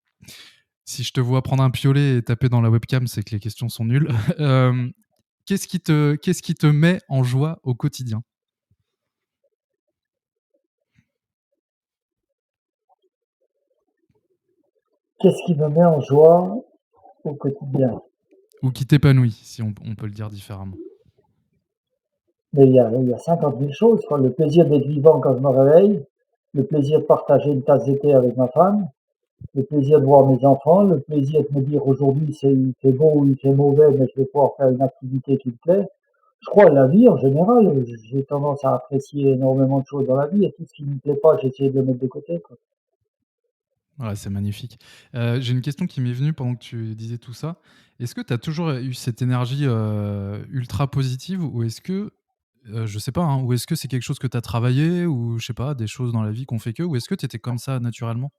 Si je te vois prendre un piolet et taper dans la webcam, c'est que les questions sont nulles. Hem, qu'est-ce qui te met en joie au quotidien? Qu'est-ce qui me met en joie au quotidien? Ou qui t'épanouit, si on peut le dire différemment? Mais il y a 50 000 choses, quoi. Le plaisir d'être vivant quand je me réveille, le plaisir de partager une tasse de thé avec ma femme, le plaisir de voir mes enfants, le plaisir de me dire aujourd'hui il fait beau ou il fait mauvais, mais je vais pouvoir faire une activité qui me plaît. Je crois à la vie en général, j'ai tendance à apprécier énormément de choses dans la vie et tout ce qui ne me plaît pas, j'essaie de le mettre de côté, quoi. Ouais, c'est magnifique. J'ai une question qui m'est venue pendant que tu disais tout ça. Est-ce que tu as toujours eu cette énergie, ultra positive ou est-ce que, je sais pas, hein, ou est-ce que c'est quelque chose que tu as travaillé ou je sais pas, des choses dans la vie qu'on fait que ou est-ce que tu étais comme ça naturellement?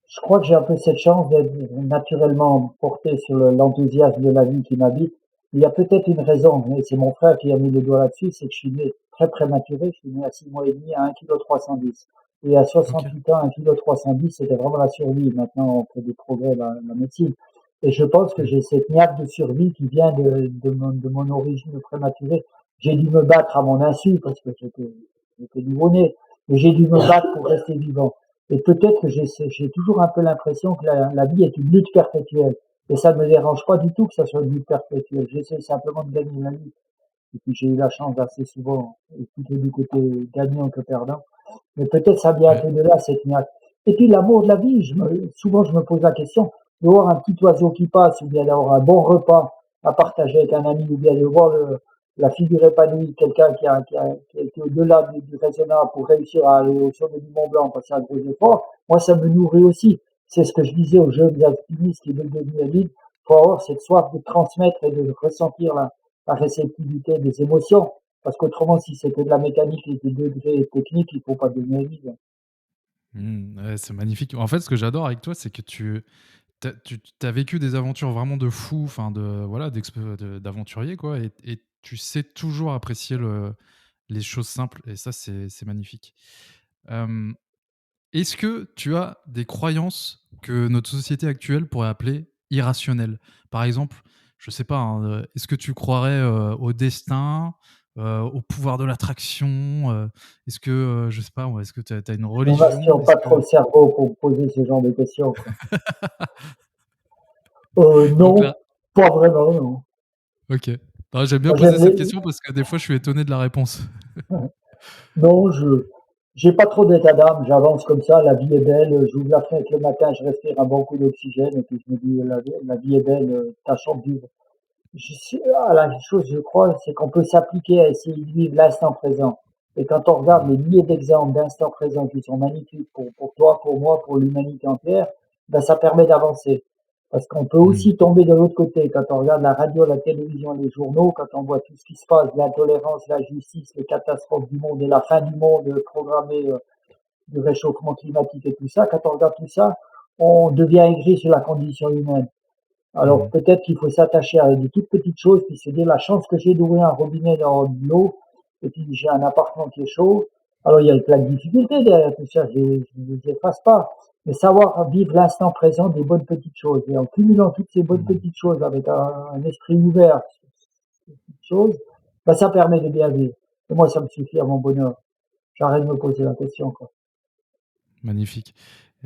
Je crois que j'ai un peu cette chance d'être naturellement porté sur l'enthousiasme de la vie qui m'habite. Il y a peut-être une raison, mais c'est mon frère qui a mis le doigt là-dessus, c'est que je suis né très prématuré, je suis né à 6 mois et demi à 1,3 kg. Et à OK. 68 ans, 1,3 kg, c'était vraiment la survie. Maintenant, on fait des progrès dans la médecine. Et je pense que Mmh. j'ai cette niaque de survie qui vient de mon origine prématurée. J'ai dû me battre à mon insu parce que j'étais nouveau-né, mais j'ai dû me battre pour rester vivant. Et peut-être que j'ai toujours un peu l'impression que la vie est une lutte perpétuelle. Et ça ne me dérange pas du tout que ça soit une lutte perpétuelle. J'essaie simplement de gagner la vie. Et puis j'ai eu la chance d'assez souvent, plutôt du côté gagnant que perdant. Mais peut-être ça vient un Ouais. peu de là, cette niaque. Et puis l'amour de la vie, souvent je me pose la question de voir un petit oiseau qui passe, ou bien d'avoir un bon repas à partager avec un ami, ou bien de voir la figure épanouie de quelqu'un qui a été au-delà du raisonnable pour réussir à aller au sommet du Mont Blanc, passer un gros effort. Moi, ça me nourrit aussi. C'est ce que je disais aux jeunes alpinistes qui veulent devenir guides. Il faut avoir cette soif de transmettre et de ressentir la réceptivité des émotions. Parce qu'autrement, si c'était de la mécanique et des degrés techniques, il faut pas devenir guide. Mmh, ouais, c'est magnifique. En fait, ce que j'adore avec toi, c'est que tu as vécu des aventures vraiment de fou, enfin de voilà, d'aventurier quoi et tu sais toujours apprécier les choses simples et ça, c'est magnifique. Hem Est-ce que tu as des croyances que notre société actuelle pourrait appeler irrationnelles? Par exemple, je sais pas, hein, est-ce que tu croirais, au destin, au pouvoir de l'attraction, est-ce que, je sais pas moi, est-ce que tu as une Je me religion? masturbe Est-ce pas trop le que cerveau pour poser ce genre de questions, quoi. donc là Non, pas vraiment, non. OK. Non, j'aime bien Moi, poser j'aime cette les, question parce que des fois je suis étonné de la réponse. non, j'ai pas trop d'état d'âme, j'avance comme ça, la vie est belle, j'ouvre la fenêtre le matin, je respire un bon coup d'oxygène, et puis je me dis, la vie est belle, tâchons de vivre. La chose, je crois, c'est qu'on peut s'appliquer à essayer de vivre l'instant présent. Et quand on regarde Mmh. les milliers d'exemples d'instant présent qui sont magnifiques pour toi, pour moi, pour l'humanité entière, ben, ça permet d'avancer. Parce qu'on peut Mmh. aussi tomber de l'autre côté. Quand on regarde la radio, la télévision, les journaux, quand on voit tout ce qui se passe, l'intolérance, la justice, les catastrophes du monde et la fin du monde programmée, du réchauffement climatique et tout ça, quand on regarde tout ça, on devient aigri sur la condition humaine. Alors Mmh. peut-être qu'il faut s'attacher à des toutes petites choses, puis se dire la chance que j'ai d'ouvrir un robinet dans de l'eau, et puis j'ai un appartement qui est chaud. Alors il y a plein de difficultés derrière tout ça, je ne les efface pas. Mais savoir vivre l'instant présent des bonnes petites choses. Et en cumulant toutes ces bonnes Mmh. petites choses avec un esprit ouvert sur ces petites choses, ben, ça permet de bien vivre. Et moi, ça me suffit à mon bonheur. J'arrête de me poser la question, quoi. Magnifique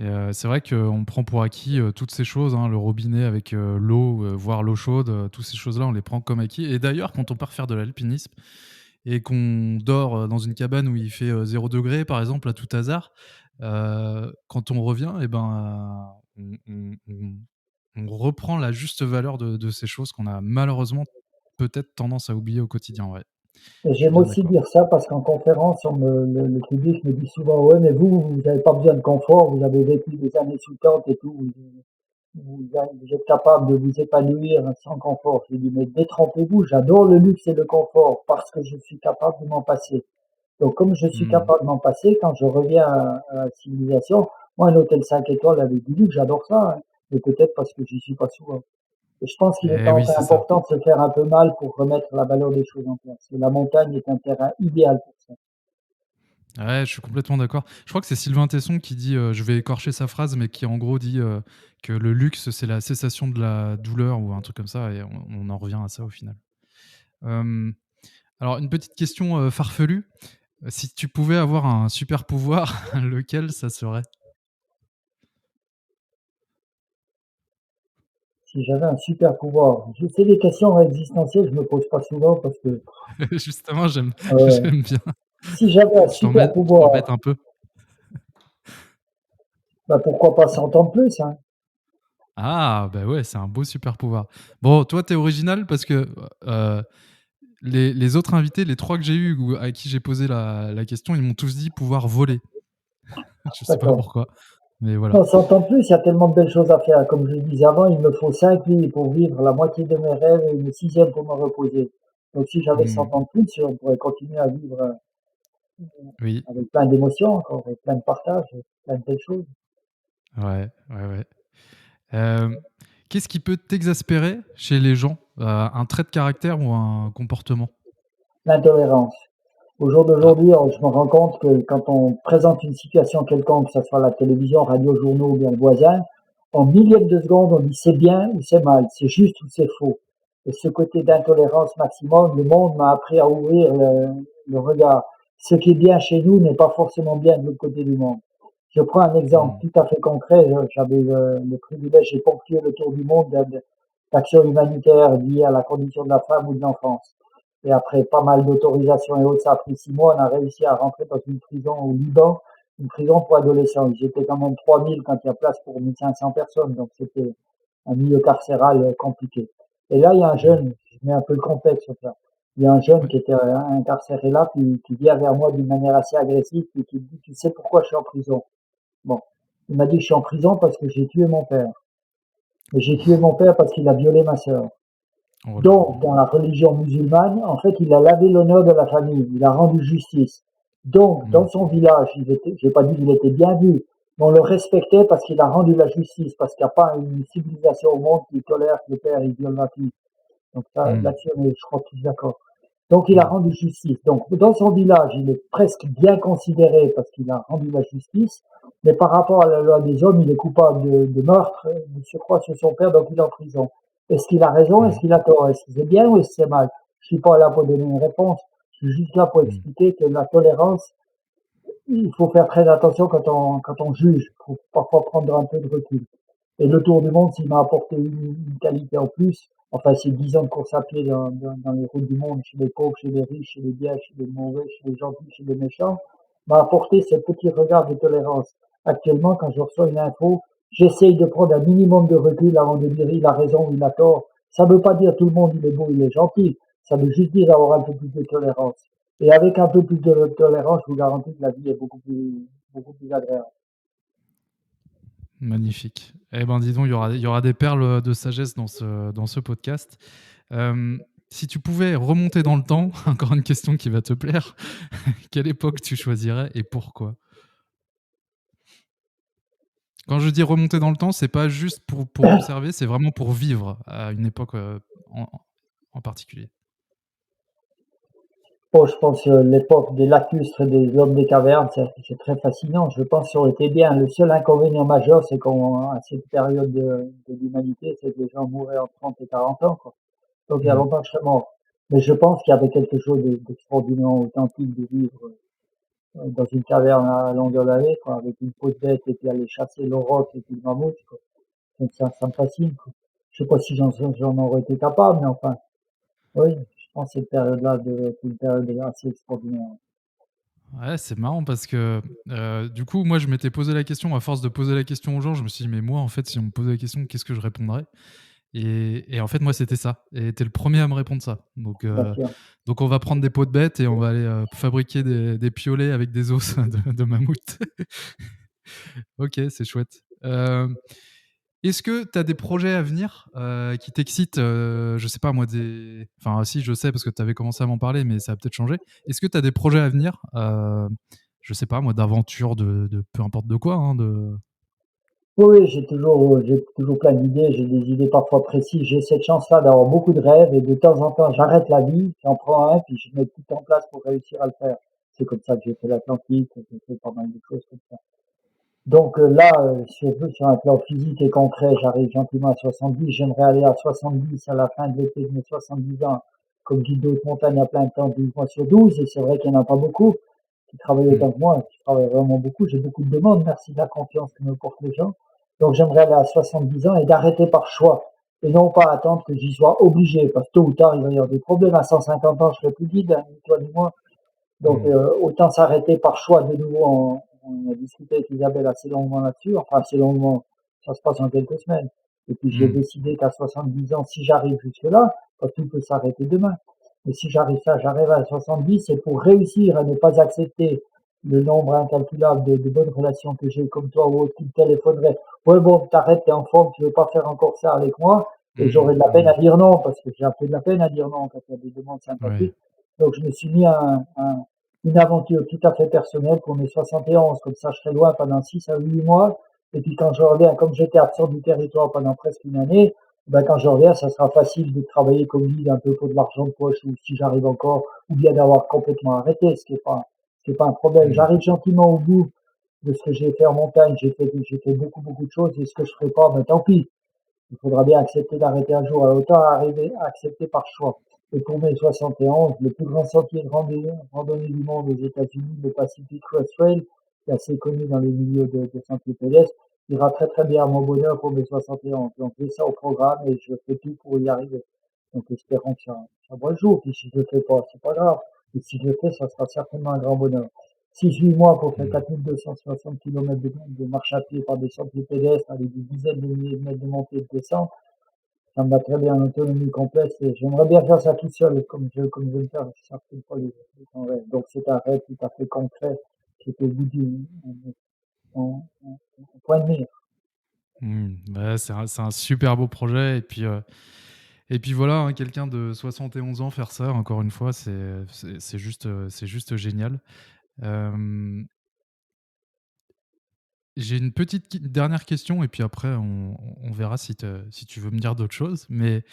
et c'est vrai qu'on prend pour acquis, toutes ces choses, hein, le robinet avec, l'eau, voire l'eau chaude, toutes ces choses-là, on les prend comme acquis et d'ailleurs, quand on part faire de l'alpinisme et qu'on dort, dans une cabane où il fait, 0 par exemple, à tout hasard, quand on revient et ben, on reprend la juste valeur de ces choses qu'on a malheureusement peut-être tendance à oublier au quotidien, ouais. Et Je suis j'aime bien aussi d'accord. dire ça parce qu'en conférence, le public me dit souvent, ouais, mais vous n'avez pas besoin de confort, vous avez vécu des années sous tente et tout, vous êtes capable de vous épanouir sans confort. Je lui dis, mais détrompez-vous, j'adore le luxe et le confort parce que je suis capable de m'en passer. Donc, comme je suis Mmh. capable de m'en passer, quand je reviens à la civilisation, moi, un hôtel 5 étoiles avec du luxe, j'adore ça, hein, mais peut-être parce que j'y suis pas souvent. Et je pense qu'il est Eh oui, c'est ça. important de se faire un peu mal pour remettre la valeur des choses en place. Et la montagne est un terrain idéal pour ça. Ouais, je suis complètement d'accord. Je crois que c'est Sylvain Tesson qui dit, je vais écorcher sa phrase, mais qui en gros dit, que le luxe, c'est la cessation de la douleur ou un truc comme ça et on en revient à ça au final. Hem, alors une petite question, farfelue. Si tu pouvais avoir un super pouvoir, lequel ça serait? Si j'avais un super pouvoir, c'est des questions existentielles, je me pose pas souvent parce que Justement, j'aime euh, j'aime bien. si j'avais un super Je t'embête pouvoir, un peu. bah pourquoi pas 100 ans de plus, hein. Ah, bah, ouais, c'est un beau super pouvoir. Bon, toi, tu es original parce que, les autres invités, les 3 que j'ai eus ou à qui j'ai posé la question, ils m'ont tous dit pouvoir voler. Je sais pas D'accord. pourquoi, mais voilà. Non, 100 ans de plus, il y a tellement de belles choses à faire. Comme je le disais avant, il me faut 5 vies pour vivre la moitié de mes rêves et une sixième pour me reposer. Donc si j'avais 100 Mmh. ans de plus, on pourrait continuer à vivre Oui, avec plein d'émotions encore, avec plein de partage, plein de belles choses. ouais, ouais, ouais. Hem, qu'est-ce qui peut t'exaspérer chez les gens? Un trait de caractère ou un comportement? L'intolérance. Au jour Ah, d'aujourd'hui, je me rends compte que quand on présente une situation quelconque, que ce soit la télévision, radio, journaux ou bien le voisin, en millième de seconde, on dit c'est bien ou c'est mal, c'est juste ou c'est faux. Et ce côté d'intolérance maximum, le monde m'a appris à ouvrir le regard. Ce qui est bien chez nous n'est pas forcément bien de l'autre côté du monde. Je prends un exemple mmh, tout à fait concret. J'avais le privilège, j'ai ponctué le tour du monde d'actions humanitaires liées à la condition de la femme ou de l'enfance. Et après pas mal d'autorisations et autres, ça a pris 6 mois, on a réussi à rentrer dans une prison au Liban, une prison pour adolescents. J'étais quand même 3000 quand il y a place pour 1500 personnes, donc c'était un milieu carcéral compliqué. Et là, il y a un mmh. jeune, je mets un peu le contexte sur ça, il y a un jeune Ouais. qui était incarcéré là, qui vient vers moi d'une manière assez agressive, et qui me dit, tu sais pourquoi je suis en prison? Bon, il m'a dit, je suis en prison parce que j'ai tué mon père. Et j'ai tué mon père parce qu'il a violé ma sœur. Oh là Donc, là. dans la religion musulmane, en fait, il a lavé l'honneur de la famille, il a rendu justice. Donc, dans Mmh, son village, j'ai pas dit qu'il était bien vu, mais on le respectait parce qu'il a rendu la justice, parce qu'il n'y a pas une civilisation au monde qui tolère que le père il viole la fille. Donc ça, mmh, là-dessus, on est, je crois, tous d'accord. Donc, il a mmh, rendu justice. Donc, dans son village, il est presque bien considéré parce qu'il a rendu la justice, mais par rapport à la loi des hommes, il est coupable de meurtre, de surcroît sur son père, donc il est en prison. Est-ce qu'il a raison? Est-ce mmh, qu'il a tort? Est-ce que c'est bien ou est-ce que c'est mal? Je suis pas là pour donner une réponse. Je suis juste là pour mmh, expliquer que la tolérance, il faut faire très attention quand on juge. Il faut parfois prendre un peu de recul. Et le Tour du monde, s'il m'a apporté une qualité en plus, enfin, c'est 10 ans de course à pied dans les routes du monde, chez les pauvres, chez les riches, chez les biens, chez les mauvais, chez les gentils, chez les méchants, m'a apporté ce petit regard de tolérance. Actuellement, quand je reçois une info, j'essaye de prendre un minimum de recul avant de dire il a raison ou il a tort. Ça ne veut pas dire tout le monde il est beau, il est gentil. Ça veut juste dire avoir un peu plus de tolérance. Et avec un peu plus de tolérance, je vous garantis que la vie est beaucoup plus agréable. magnifique. Eh ben, dis donc, il y aura des perles, de sagesse dans ce podcast. Hem, si tu pouvais remonter dans le temps, encore une question qui va te plaire, quelle époque tu choisirais et pourquoi? Quand je dis remonter dans le temps, c'est pas juste pour observer, c'est vraiment pour vivre à une époque, en en particulier. Oh, je pense l'époque des lacustres et des hommes des cavernes, c'est très fascinant. Je pense que ça aurait été bien. Le seul inconvénient majeur, c'est qu'à cette période de l'humanité, c'est que les gens mouraient en 30 et 40 ans, quoi. Donc il y a Mmh. longtemps que je serais mort. Mais je pense qu'il y avait quelque chose d'extraordinairement authentique de vivre dans une caverne à longueur d'année, quoi, avec une peau de bête et puis aller chasser l'auroch et puis le mammouth, quoi. Donc ça me fascine, quoi. Je sais pas si j'en aurais été capable, mais enfin, oui, je pense que cette période-là devait être une période assez extraordinaire. Ouais, c'est marrant parce que, du coup, moi, je m'étais posé la question, à force de poser la question aux gens, je me suis dit: «Mais moi, en fait, si on me posait la question, qu'est-ce que je répondrais?» Et en fait, moi, c'était ça. Et tu es le premier à me répondre ça. Bien sûr. Donc on va prendre des peaux de bêtes et on va aller fabriquer des piolets avec des os de mammouth. Ok, c'est chouette. Est-ce que tu as des projets à venir qui t'excitent je sais pas moi, enfin si, je sais parce que tu avais commencé à m'en parler, mais ça a peut-être changé. Est-ce que tu as des projets à venir je sais pas moi, d'aventure, de peu importe de quoi, hein, Oui, j'ai toujours plein d'idées, j'ai des idées parfois précises. J'ai cette chance-là d'avoir beaucoup de rêves et de temps en temps, j'arrête la vie, j'en prends un, puis je mets tout en place pour réussir à le faire. C'est comme ça que j'ai fait l'Atlantique, que j'ai fait pas mal de choses comme ça. Donc là, sur un plan physique et concret, j'arrive gentiment à 70. J'aimerais aller à 70 à la fin de l'été de mes 70 ans, comme guide de haute montagne à plein temps, 12 mois sur 12. Et c'est vrai qu'il n'y en a pas beaucoup qui travaillent Hmm. autant que moi, qui travaillent vraiment beaucoup. J'ai beaucoup de demandes, merci de la confiance que me portent les gens. Donc j'aimerais aller à 70 ans et d'arrêter par choix. Et non pas attendre que j'y sois obligé, parce que tôt ou tard, il va y avoir des problèmes. À 150 ans, je serai plus guide, hein, ni toi ni moi. Donc, Hmm. autant s'arrêter par choix de nouveau. On a discuté avec Isabelle assez longuement là-dessus, enfin assez longuement, ça se passe en quelques semaines. Et puis j'ai Hmm. décidé qu'à 70 ans, si j'arrive jusque-là, parce que tout peut s'arrêter demain, mais si j'arrive à 70, c'est pour réussir à ne pas accepter le nombre incalculable de bonnes relations que j'ai comme toi ou autre qui me téléphoneraient. Ouais bon, t'arrêtes, t'es en forme, tu veux pas faire encore ça avec moi. Et Hmm. j'aurais de la peine Hmm. à dire non, parce que j'ai un peu de la peine à dire non quand il y a des demandes Ouais. sympathiques. Donc je me suis mis une aventure tout à fait personnelle pour mes 71. Comme ça, je serai loin pendant 6 à 8 mois. Et puis quand je reviens, comme j'étais absent du territoire pendant presque une année, ben, quand je reviens, ça sera facile de travailler comme guide un peu pour de l'argent de poche ou si j'arrive encore, ou bien d'avoir complètement arrêté, ce qui est pas un problème. Hmm. J'arrive gentiment au bout de ce que j'ai fait en montagne. J'ai fait beaucoup, beaucoup de choses et ce que je ferai pas, ben, tant pis. Il faudra bien accepter d'arrêter un jour. Alors autant arriver à accepter par choix. Et pour mai 71, le plus grand sentier de randonnée du monde aux États-Unis, le Pacific Crest Trail, qui est assez connu dans les milieux de sentiers pédestres, ira très très bien à mon bonheur pour mai 71. Donc j'ai ça au programme et je fais tout pour y arriver. Donc espérons que ça voit le jour. Puis si je le fais pas, c'est pas grave. Et si je le fais, ça sera certainement un grand bonheur. 6-8 mois pour faire Hmm. 4260 km de marche à pied par des sentiers pédestres avec des dizaines de milliers de mètres de montée et de descente, ça me va très bien en autonomie complète et j'aimerais bien faire ça tout seul comme je le fais certaines fois les temps rêves. Donc c'est un rêve tout à fait concret qui est au bout en point de mire. Hmm. Ouais, c'est un super beau projet. Et puis voilà, hein, quelqu'un de 71 ans faire ça, encore une fois, c'est juste génial. Euh, J'ai une petite dernière question et puis après on verra si tu veux me dire d'autres choses. Mais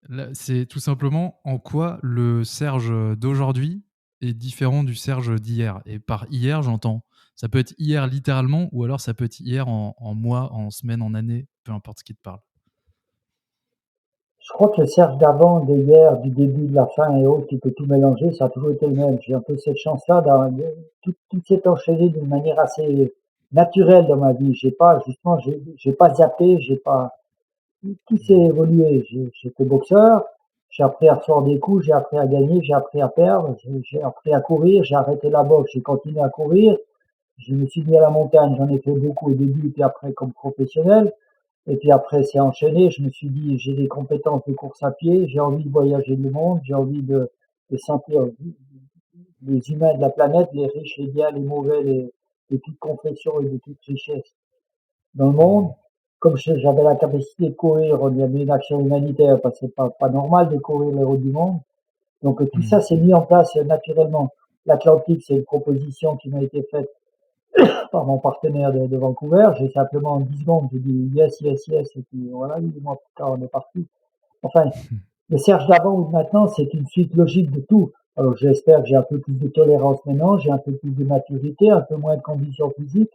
là, c'est tout simplement en quoi le Serge d'aujourd'hui est différent du Serge d'hier. Et par hier, j'entends, ça peut être hier littéralement ou alors ça peut être hier en mois, en semaine, en année, peu importe ce qui te parle. Je crois que le Serge d'avant, de hier, du début, de la fin et autres, qui peut tout mélanger, ça a toujours été le même. J'ai un peu cette chance-là, tout s'est enchaîné d'une manière assez naturelle dans ma vie. Justement, j'ai pas zappé, j'ai pas, tout s'est Hmm. évolué. J'étais boxeur, j'ai appris à recevoir des coups, j'ai appris à gagner, j'ai appris à perdre, j'ai appris à courir, j'ai arrêté la boxe, j'ai continué à courir, je me suis mis à la montagne, j'en ai fait beaucoup au début, puis après comme professionnel. Et puis après, c'est enchaîné. Je me suis dit, j'ai des compétences de course à pied, j'ai envie de voyager le monde, j'ai envie de sentir les humains de la planète, les riches, les biens, les mauvais, de toute confession et de toute richesse dans le monde. Hmm. Comme j'avais la capacité de courir, il y avait une action humanitaire, parce que c'est pas normal de courir les routes du monde. Donc tout Hmm. ça s'est mis en place naturellement. L'Atlantique, c'est une proposition qui m'a été faite par mon partenaire de Vancouver. J'ai simplement en 10 secondes, j'ai dit yes, yes, yes, et puis voilà, 8 mois plus tard, on est parti. Enfin, le Serge d'avant ou de maintenant, c'est une suite logique de tout. Alors j'espère que j'ai un peu plus de tolérance maintenant, j'ai un peu plus de maturité, un peu moins de conditions physiques,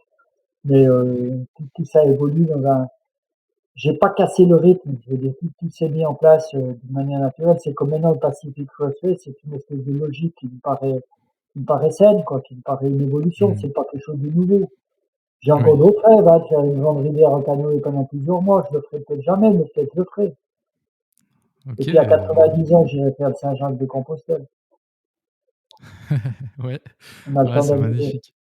mais tout ça évolue dans un... J'ai pas cassé le rythme, je veux dire, tout s'est mis en place d'une manière naturelle. C'est comme maintenant le Pacific Crossway, c'est une espèce de logique qui me paraît saine, quoi, qui me paraît une évolution, Hmm. c'est pas quelque chose de nouveau. J'ai encore Oui. d'autres rêves, hein, de faire une grande rivière en canoë pendant plusieurs mois. Je le ferai peut-être jamais, mais peut-être je le ferai. Et Ok. puis à 90 ans, j'irai faire le Saint-Jacques-de-Compostelle. Ouais. On a le Ouais, temps c'est d'amuser. magnifique.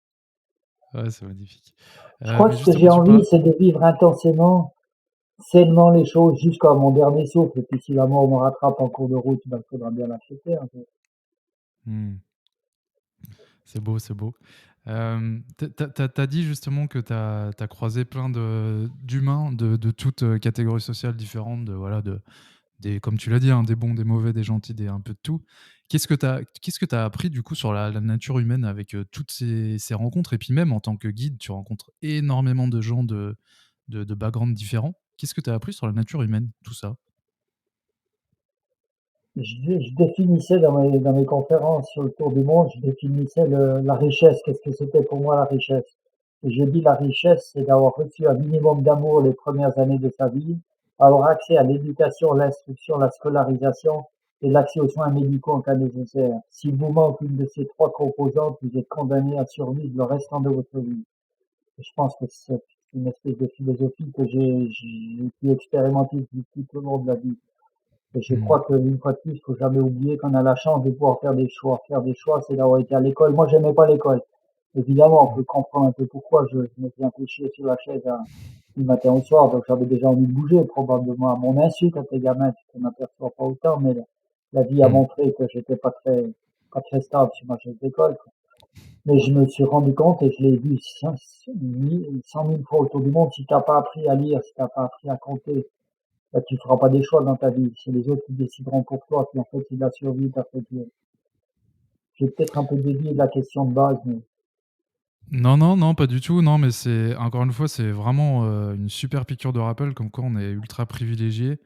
Ouais, c'est magnifique. Je crois Mais que ce que justement, j'ai tu envie, parles. c'est de vivre intensément sainement les choses jusqu'à mon dernier souffle. Et puis si la mort me rattrape en cours de route, ben, il faudra bien l'accepter, en fait. Mmh. C'est beau, c'est beau. Tu dit justement que tu as croisé plein d'humains de toutes, catégories sociales différentes, de voilà, des comme tu l'as dit, hein, des bons, des mauvais, des gentils, des un peu de tout. Qu'est-ce que tu as appris du coup sur la nature humaine avec, toutes ces rencontres? Et puis même en tant que guide, tu rencontres énormément de gens de backgrounds différents. Qu'est-ce que tu as appris sur la nature humaine, tout ça? Je définissais dans mes conférences sur le tour du monde, je définissais la richesse. Qu'est-ce que c'était pour moi la richesse? Et je dis la richesse, c'est d'avoir reçu un minimum d'amour les premières années de sa vie, avoir accès à l'éducation, l'instruction, la scolarisation et l'accès aux soins médicaux en cas nécessaire. S'il vous manque une de ces trois composantes, vous êtes condamné à survivre le restant de votre vie. Et je pense que c'est une espèce de philosophie que j'ai pu expérimenter tout au long de la vie. Et je Mmh. crois qu'une fois de plus, il faut jamais oublier qu'on a la chance de pouvoir faire des choix. Faire des choix, c'est d'avoir été à l'école. Moi, j'aimais pas l'école. Évidemment, on Mmh. peut comprendre un peu pourquoi je me suis un peu chié sur la chaise du matin au soir. Donc, j'avais déjà envie de bouger, probablement à mon insu quand t'es gamin, tu t'en aperçois pas autant, mais la vie a Mmh. montré que j'étais pas très stable sur ma chaise d'école, quoi. Mais je me suis rendu compte et je l'ai vu 100 000 fois autour du monde. Si t'as pas appris à lire, si t'as pas appris à compter, bah, tu feras pas des choix dans ta vie. C'est les autres qui décideront pour toi. Puis en fait, c'est de la survie. T'as fait j'ai peut-être un peu dévié de la question de base, mais Non, non, non, pas du tout. Non, mais c'est encore une fois, c'est vraiment, une super piqûre de rappel comme quoi on est ultra privilégié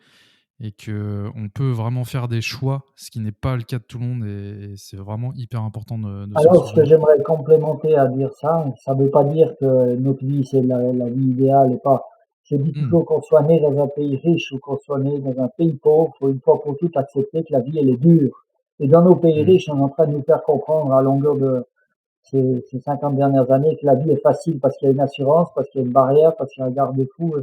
et que on peut vraiment faire des choix, ce qui n'est pas le cas de tout le monde et c'est vraiment hyper important de s'en alors ce que souvenir. j'aimerais complémenter à dire ça veut pas dire que notre vie c'est la vie idéale et pas. Je dis Mmh. toujours qu'on soit né dans un pays riche ou qu'on soit né dans un pays pauvre, faut une fois pour toutes accepter que la vie elle est dure. Et dans nos pays Mmh. riches, on est en train de nous faire comprendre à longueur de ces 50 dernières années que la vie est facile parce qu'il y a une assurance, parce qu'il y a une barrière, parce qu'il y a un garde-fou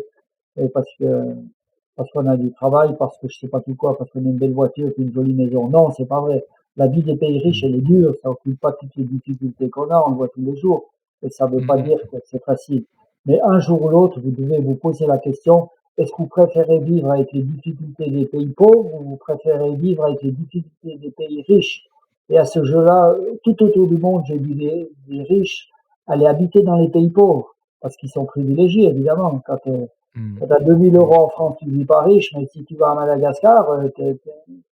et parce qu'on a du travail, parce que je sais pas tout quoi, parce qu'on a une belle voiture et une jolie maison. Non, c'est pas vrai. La vie des pays riches, Mmh. elle est dure, ça occupe pas toutes les difficultés qu'on a, on le voit tous les jours. Et ça veut Mmh pas dire mh. que c'est facile. Mais un jour ou l'autre, vous devez vous poser la question, est-ce que vous préférez vivre avec les difficultés des pays pauvres ou vous préférez vivre avec les difficultés des pays riches? Et à ce jeu-là, tout autour du monde, j'ai vu des riches aller habiter dans les pays pauvres parce qu'ils sont privilégiés, évidemment. Mmh. Quand tu as 2000 Mmh. euros en France, tu vis pas riche, mais si tu vas à Madagascar, t'es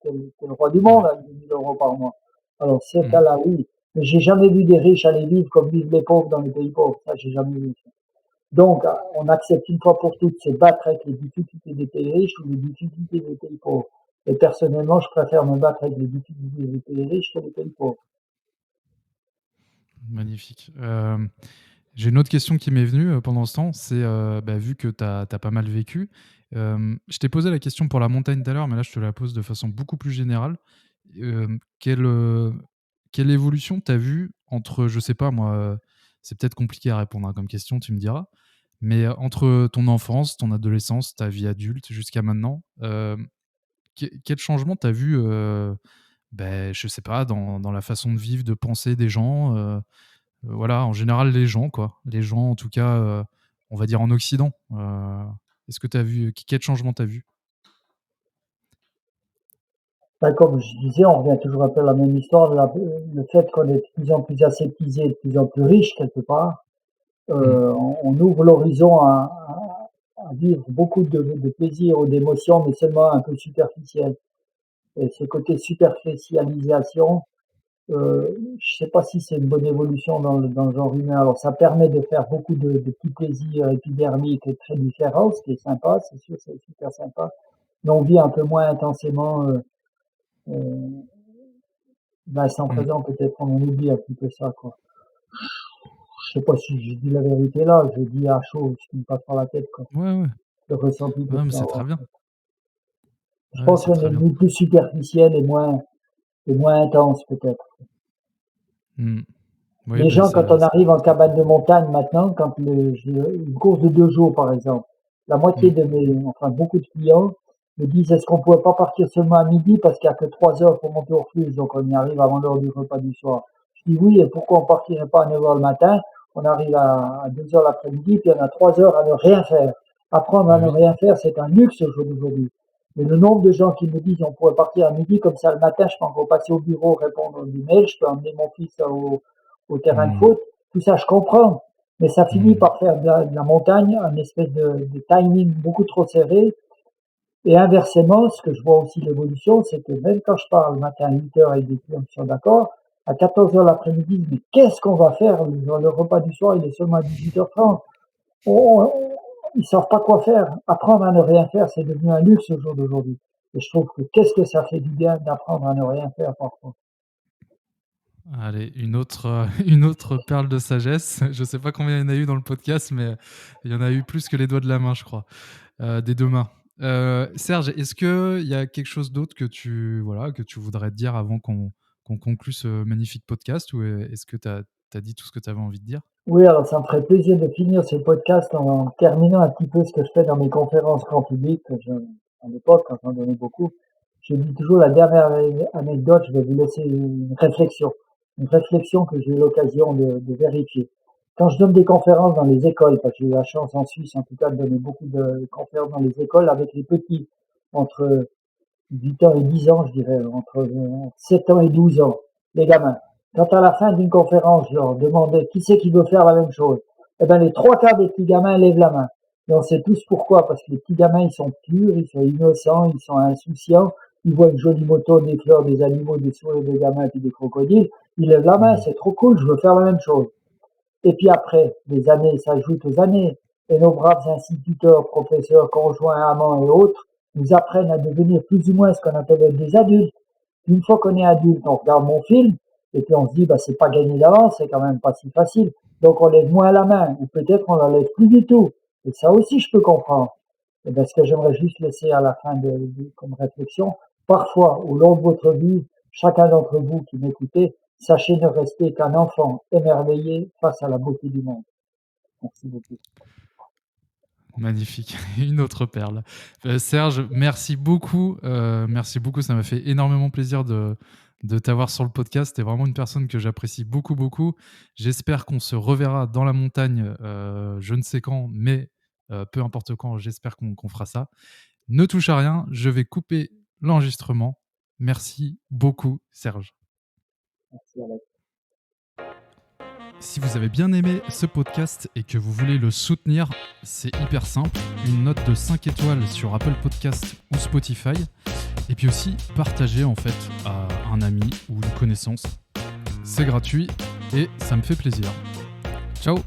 le roi du monde Ouais. avec 2000 euros par mois. Alors, ces Mmh. cas-là, oui. Mais j'ai jamais vu des riches aller vivre comme vivent les pauvres dans les pays pauvres. Ça, j'ai jamais vu ça. Donc, on accepte une fois pour toutes de se battre avec les difficultés des pays riches ou les difficultés des pays pauvres. Et personnellement, je préfère me battre avec les difficultés des pays riches que les pays pauvres. Magnifique. J'ai une autre question qui m'est venue, pendant ce temps, c'est, bah, vu que tu as pas mal vécu, je t'ai posé la question pour la montagne tout à l'heure, mais là, je te la pose de façon beaucoup plus générale. Quelle évolution tu as vue entre, je sais pas moi, c'est peut-être compliqué à répondre, hein, comme question, tu me diras, mais, entre ton enfance, ton adolescence, ta vie adulte jusqu'à maintenant, quel changement tu as vu, beh, je sais pas, dans la façon de vivre, de penser des gens, voilà, en général, les gens, quoi. Les gens, en tout cas, on va dire en Occident. Est-ce que tu as vu quel changement tu as vu? Ben, comme je disais, on revient toujours un peu à la même histoire, le fait qu'on est de plus en plus aseptisé, de plus en plus riche quelque part, Mmh. on ouvre l'horizon à vivre beaucoup de plaisir ou d'émotions, mais seulement un peu superficiel. Et ce côté superficialisation, je sais pas si c'est une bonne évolution dans le genre humain. Alors ça permet de faire beaucoup de petits plaisirs épidermiques très différents, ce qui est sympa, c'est sûr, c'est super sympa. Mais on vit un peu moins intensément euh, l'instant Mmh. présent, peut-être on en oublie un petit peu ça, quoi. Je sais pas si je dis la vérité là, je dis à chaud ce qui me passe par la tête, quoi. Ouais, ouais. Le ressenti que Ouais, je mais peux c'est très avoir. bien. Je Ouais, pense c'est qu'on est très bien. devenu plus superficiel et moins intense, peut-être. Mmh. Oui, Les beh, gens, quand c'est on arrive en cabane de montagne maintenant, une course de 2 jours, par exemple, la moitié mmh. de enfin, beaucoup de clients me disent, est-ce qu'on pourrait pas partir seulement à midi parce qu'il y a que 3 heures pour monter au refuge, donc on y arrive avant l'heure du repas du soir. Je dis oui, et pourquoi on partirait pas à 9 heures le matin? On arrive à 2 heures l'après-midi, puis on a 3 heures à ne rien faire. Apprendre à Bah ne oui. rien faire, c'est un luxe au jour d'aujourd'hui. Mais le nombre de gens qui me disent on pourrait partir à midi, comme ça le matin, je peux encore passer au bureau, répondre des mails, je peux emmener mon fils au terrain de Mmh. foot, tout ça je comprends. Mais ça finit Mmh. par faire de la montagne un espèce de timing beaucoup trop serré. Et inversement, ce que je vois aussi l'évolution, c'est que même quand je pars le matin à 8h et des clients qui sont d'accord, à 14h l'après-midi, ils disent, mais qu'est-ce qu'on va faire? Le repas du soir, il est seulement à 18h30. Ils savent pas quoi faire. Apprendre à ne rien faire, c'est devenu un luxe au jour d'aujourd'hui. Et je trouve que qu'est-ce que ça fait du bien d'apprendre à ne rien faire parfois. Allez, une autre perle de sagesse. Je sais pas combien il y en a eu dans le podcast, mais il y en a eu plus que les doigts de la main, je crois, des 2 mains. Serge, est-ce qu'il y a quelque chose d'autre que voilà, que tu voudrais dire avant qu'on conclue ce magnifique podcast ou, est-ce que tu as dit tout ce que tu avais envie de dire? Oui, alors ça me ferait plaisir de finir ce podcast en terminant un petit peu ce que je fais dans mes conférences grand public. À l'époque, quand j'en donnais beaucoup, je dis toujours la dernière anecdote, je vais vous laisser une réflexion que j'ai eu l'occasion de vérifier. Quand je donne des conférences dans les écoles, parce que j'ai eu la chance en Suisse en tout cas de donner beaucoup de conférences dans les écoles avec les petits, entre 8 ans et 10 ans, je dirais, entre 7 ans et 12 ans, les gamins. Quand à la fin d'une conférence, je leur demandais qui c'est qui veut faire la même chose, eh ben, les trois quarts des petits gamins lèvent la main. Et on sait tous pourquoi, parce que les petits gamins, ils sont purs, ils sont innocents, ils sont insouciants, ils voient une jolie moto, des fleurs, des animaux, des sourires de gamins, puis des crocodiles, ils lèvent la main, Mmh. c'est trop cool, je veux faire la même chose. Et puis après, les années s'ajoutent aux années, et nos braves instituteurs, professeurs, conjoints, amants et autres nous apprennent à devenir plus ou moins ce qu'on appelle des adultes. Une fois qu'on est adulte, on regarde mon film, et puis on se dit, bah, c'est pas gagné d'avance, c'est quand même pas si facile. Donc on lève moins la main, ou peut-être on la lève plus du tout. Et ça aussi, je peux comprendre. Et bien, ce que j'aimerais juste laisser à la fin comme réflexion, parfois, au long de votre vie, chacun d'entre vous qui m'écoutez, sachez ne rester qu'un enfant émerveillé face à la beauté du monde. Merci beaucoup. Magnifique, une autre perle. Serge, merci beaucoup, ça m'a fait énormément plaisir de t'avoir sur le podcast. Tu es vraiment une personne que j'apprécie beaucoup, beaucoup. J'espère qu'on se reverra dans la montagne, je ne sais quand, mais peu importe quand, j'espère qu'on fera ça. Ne touche à rien, je vais couper l'enregistrement. Merci beaucoup, Serge. Merci Alex. Si vous avez bien aimé ce podcast et que vous voulez le soutenir, c'est hyper simple. Une note de 5 étoiles sur Apple Podcast ou Spotify. Et puis aussi, partager en fait à un ami ou une connaissance. C'est gratuit et ça me fait plaisir. Ciao!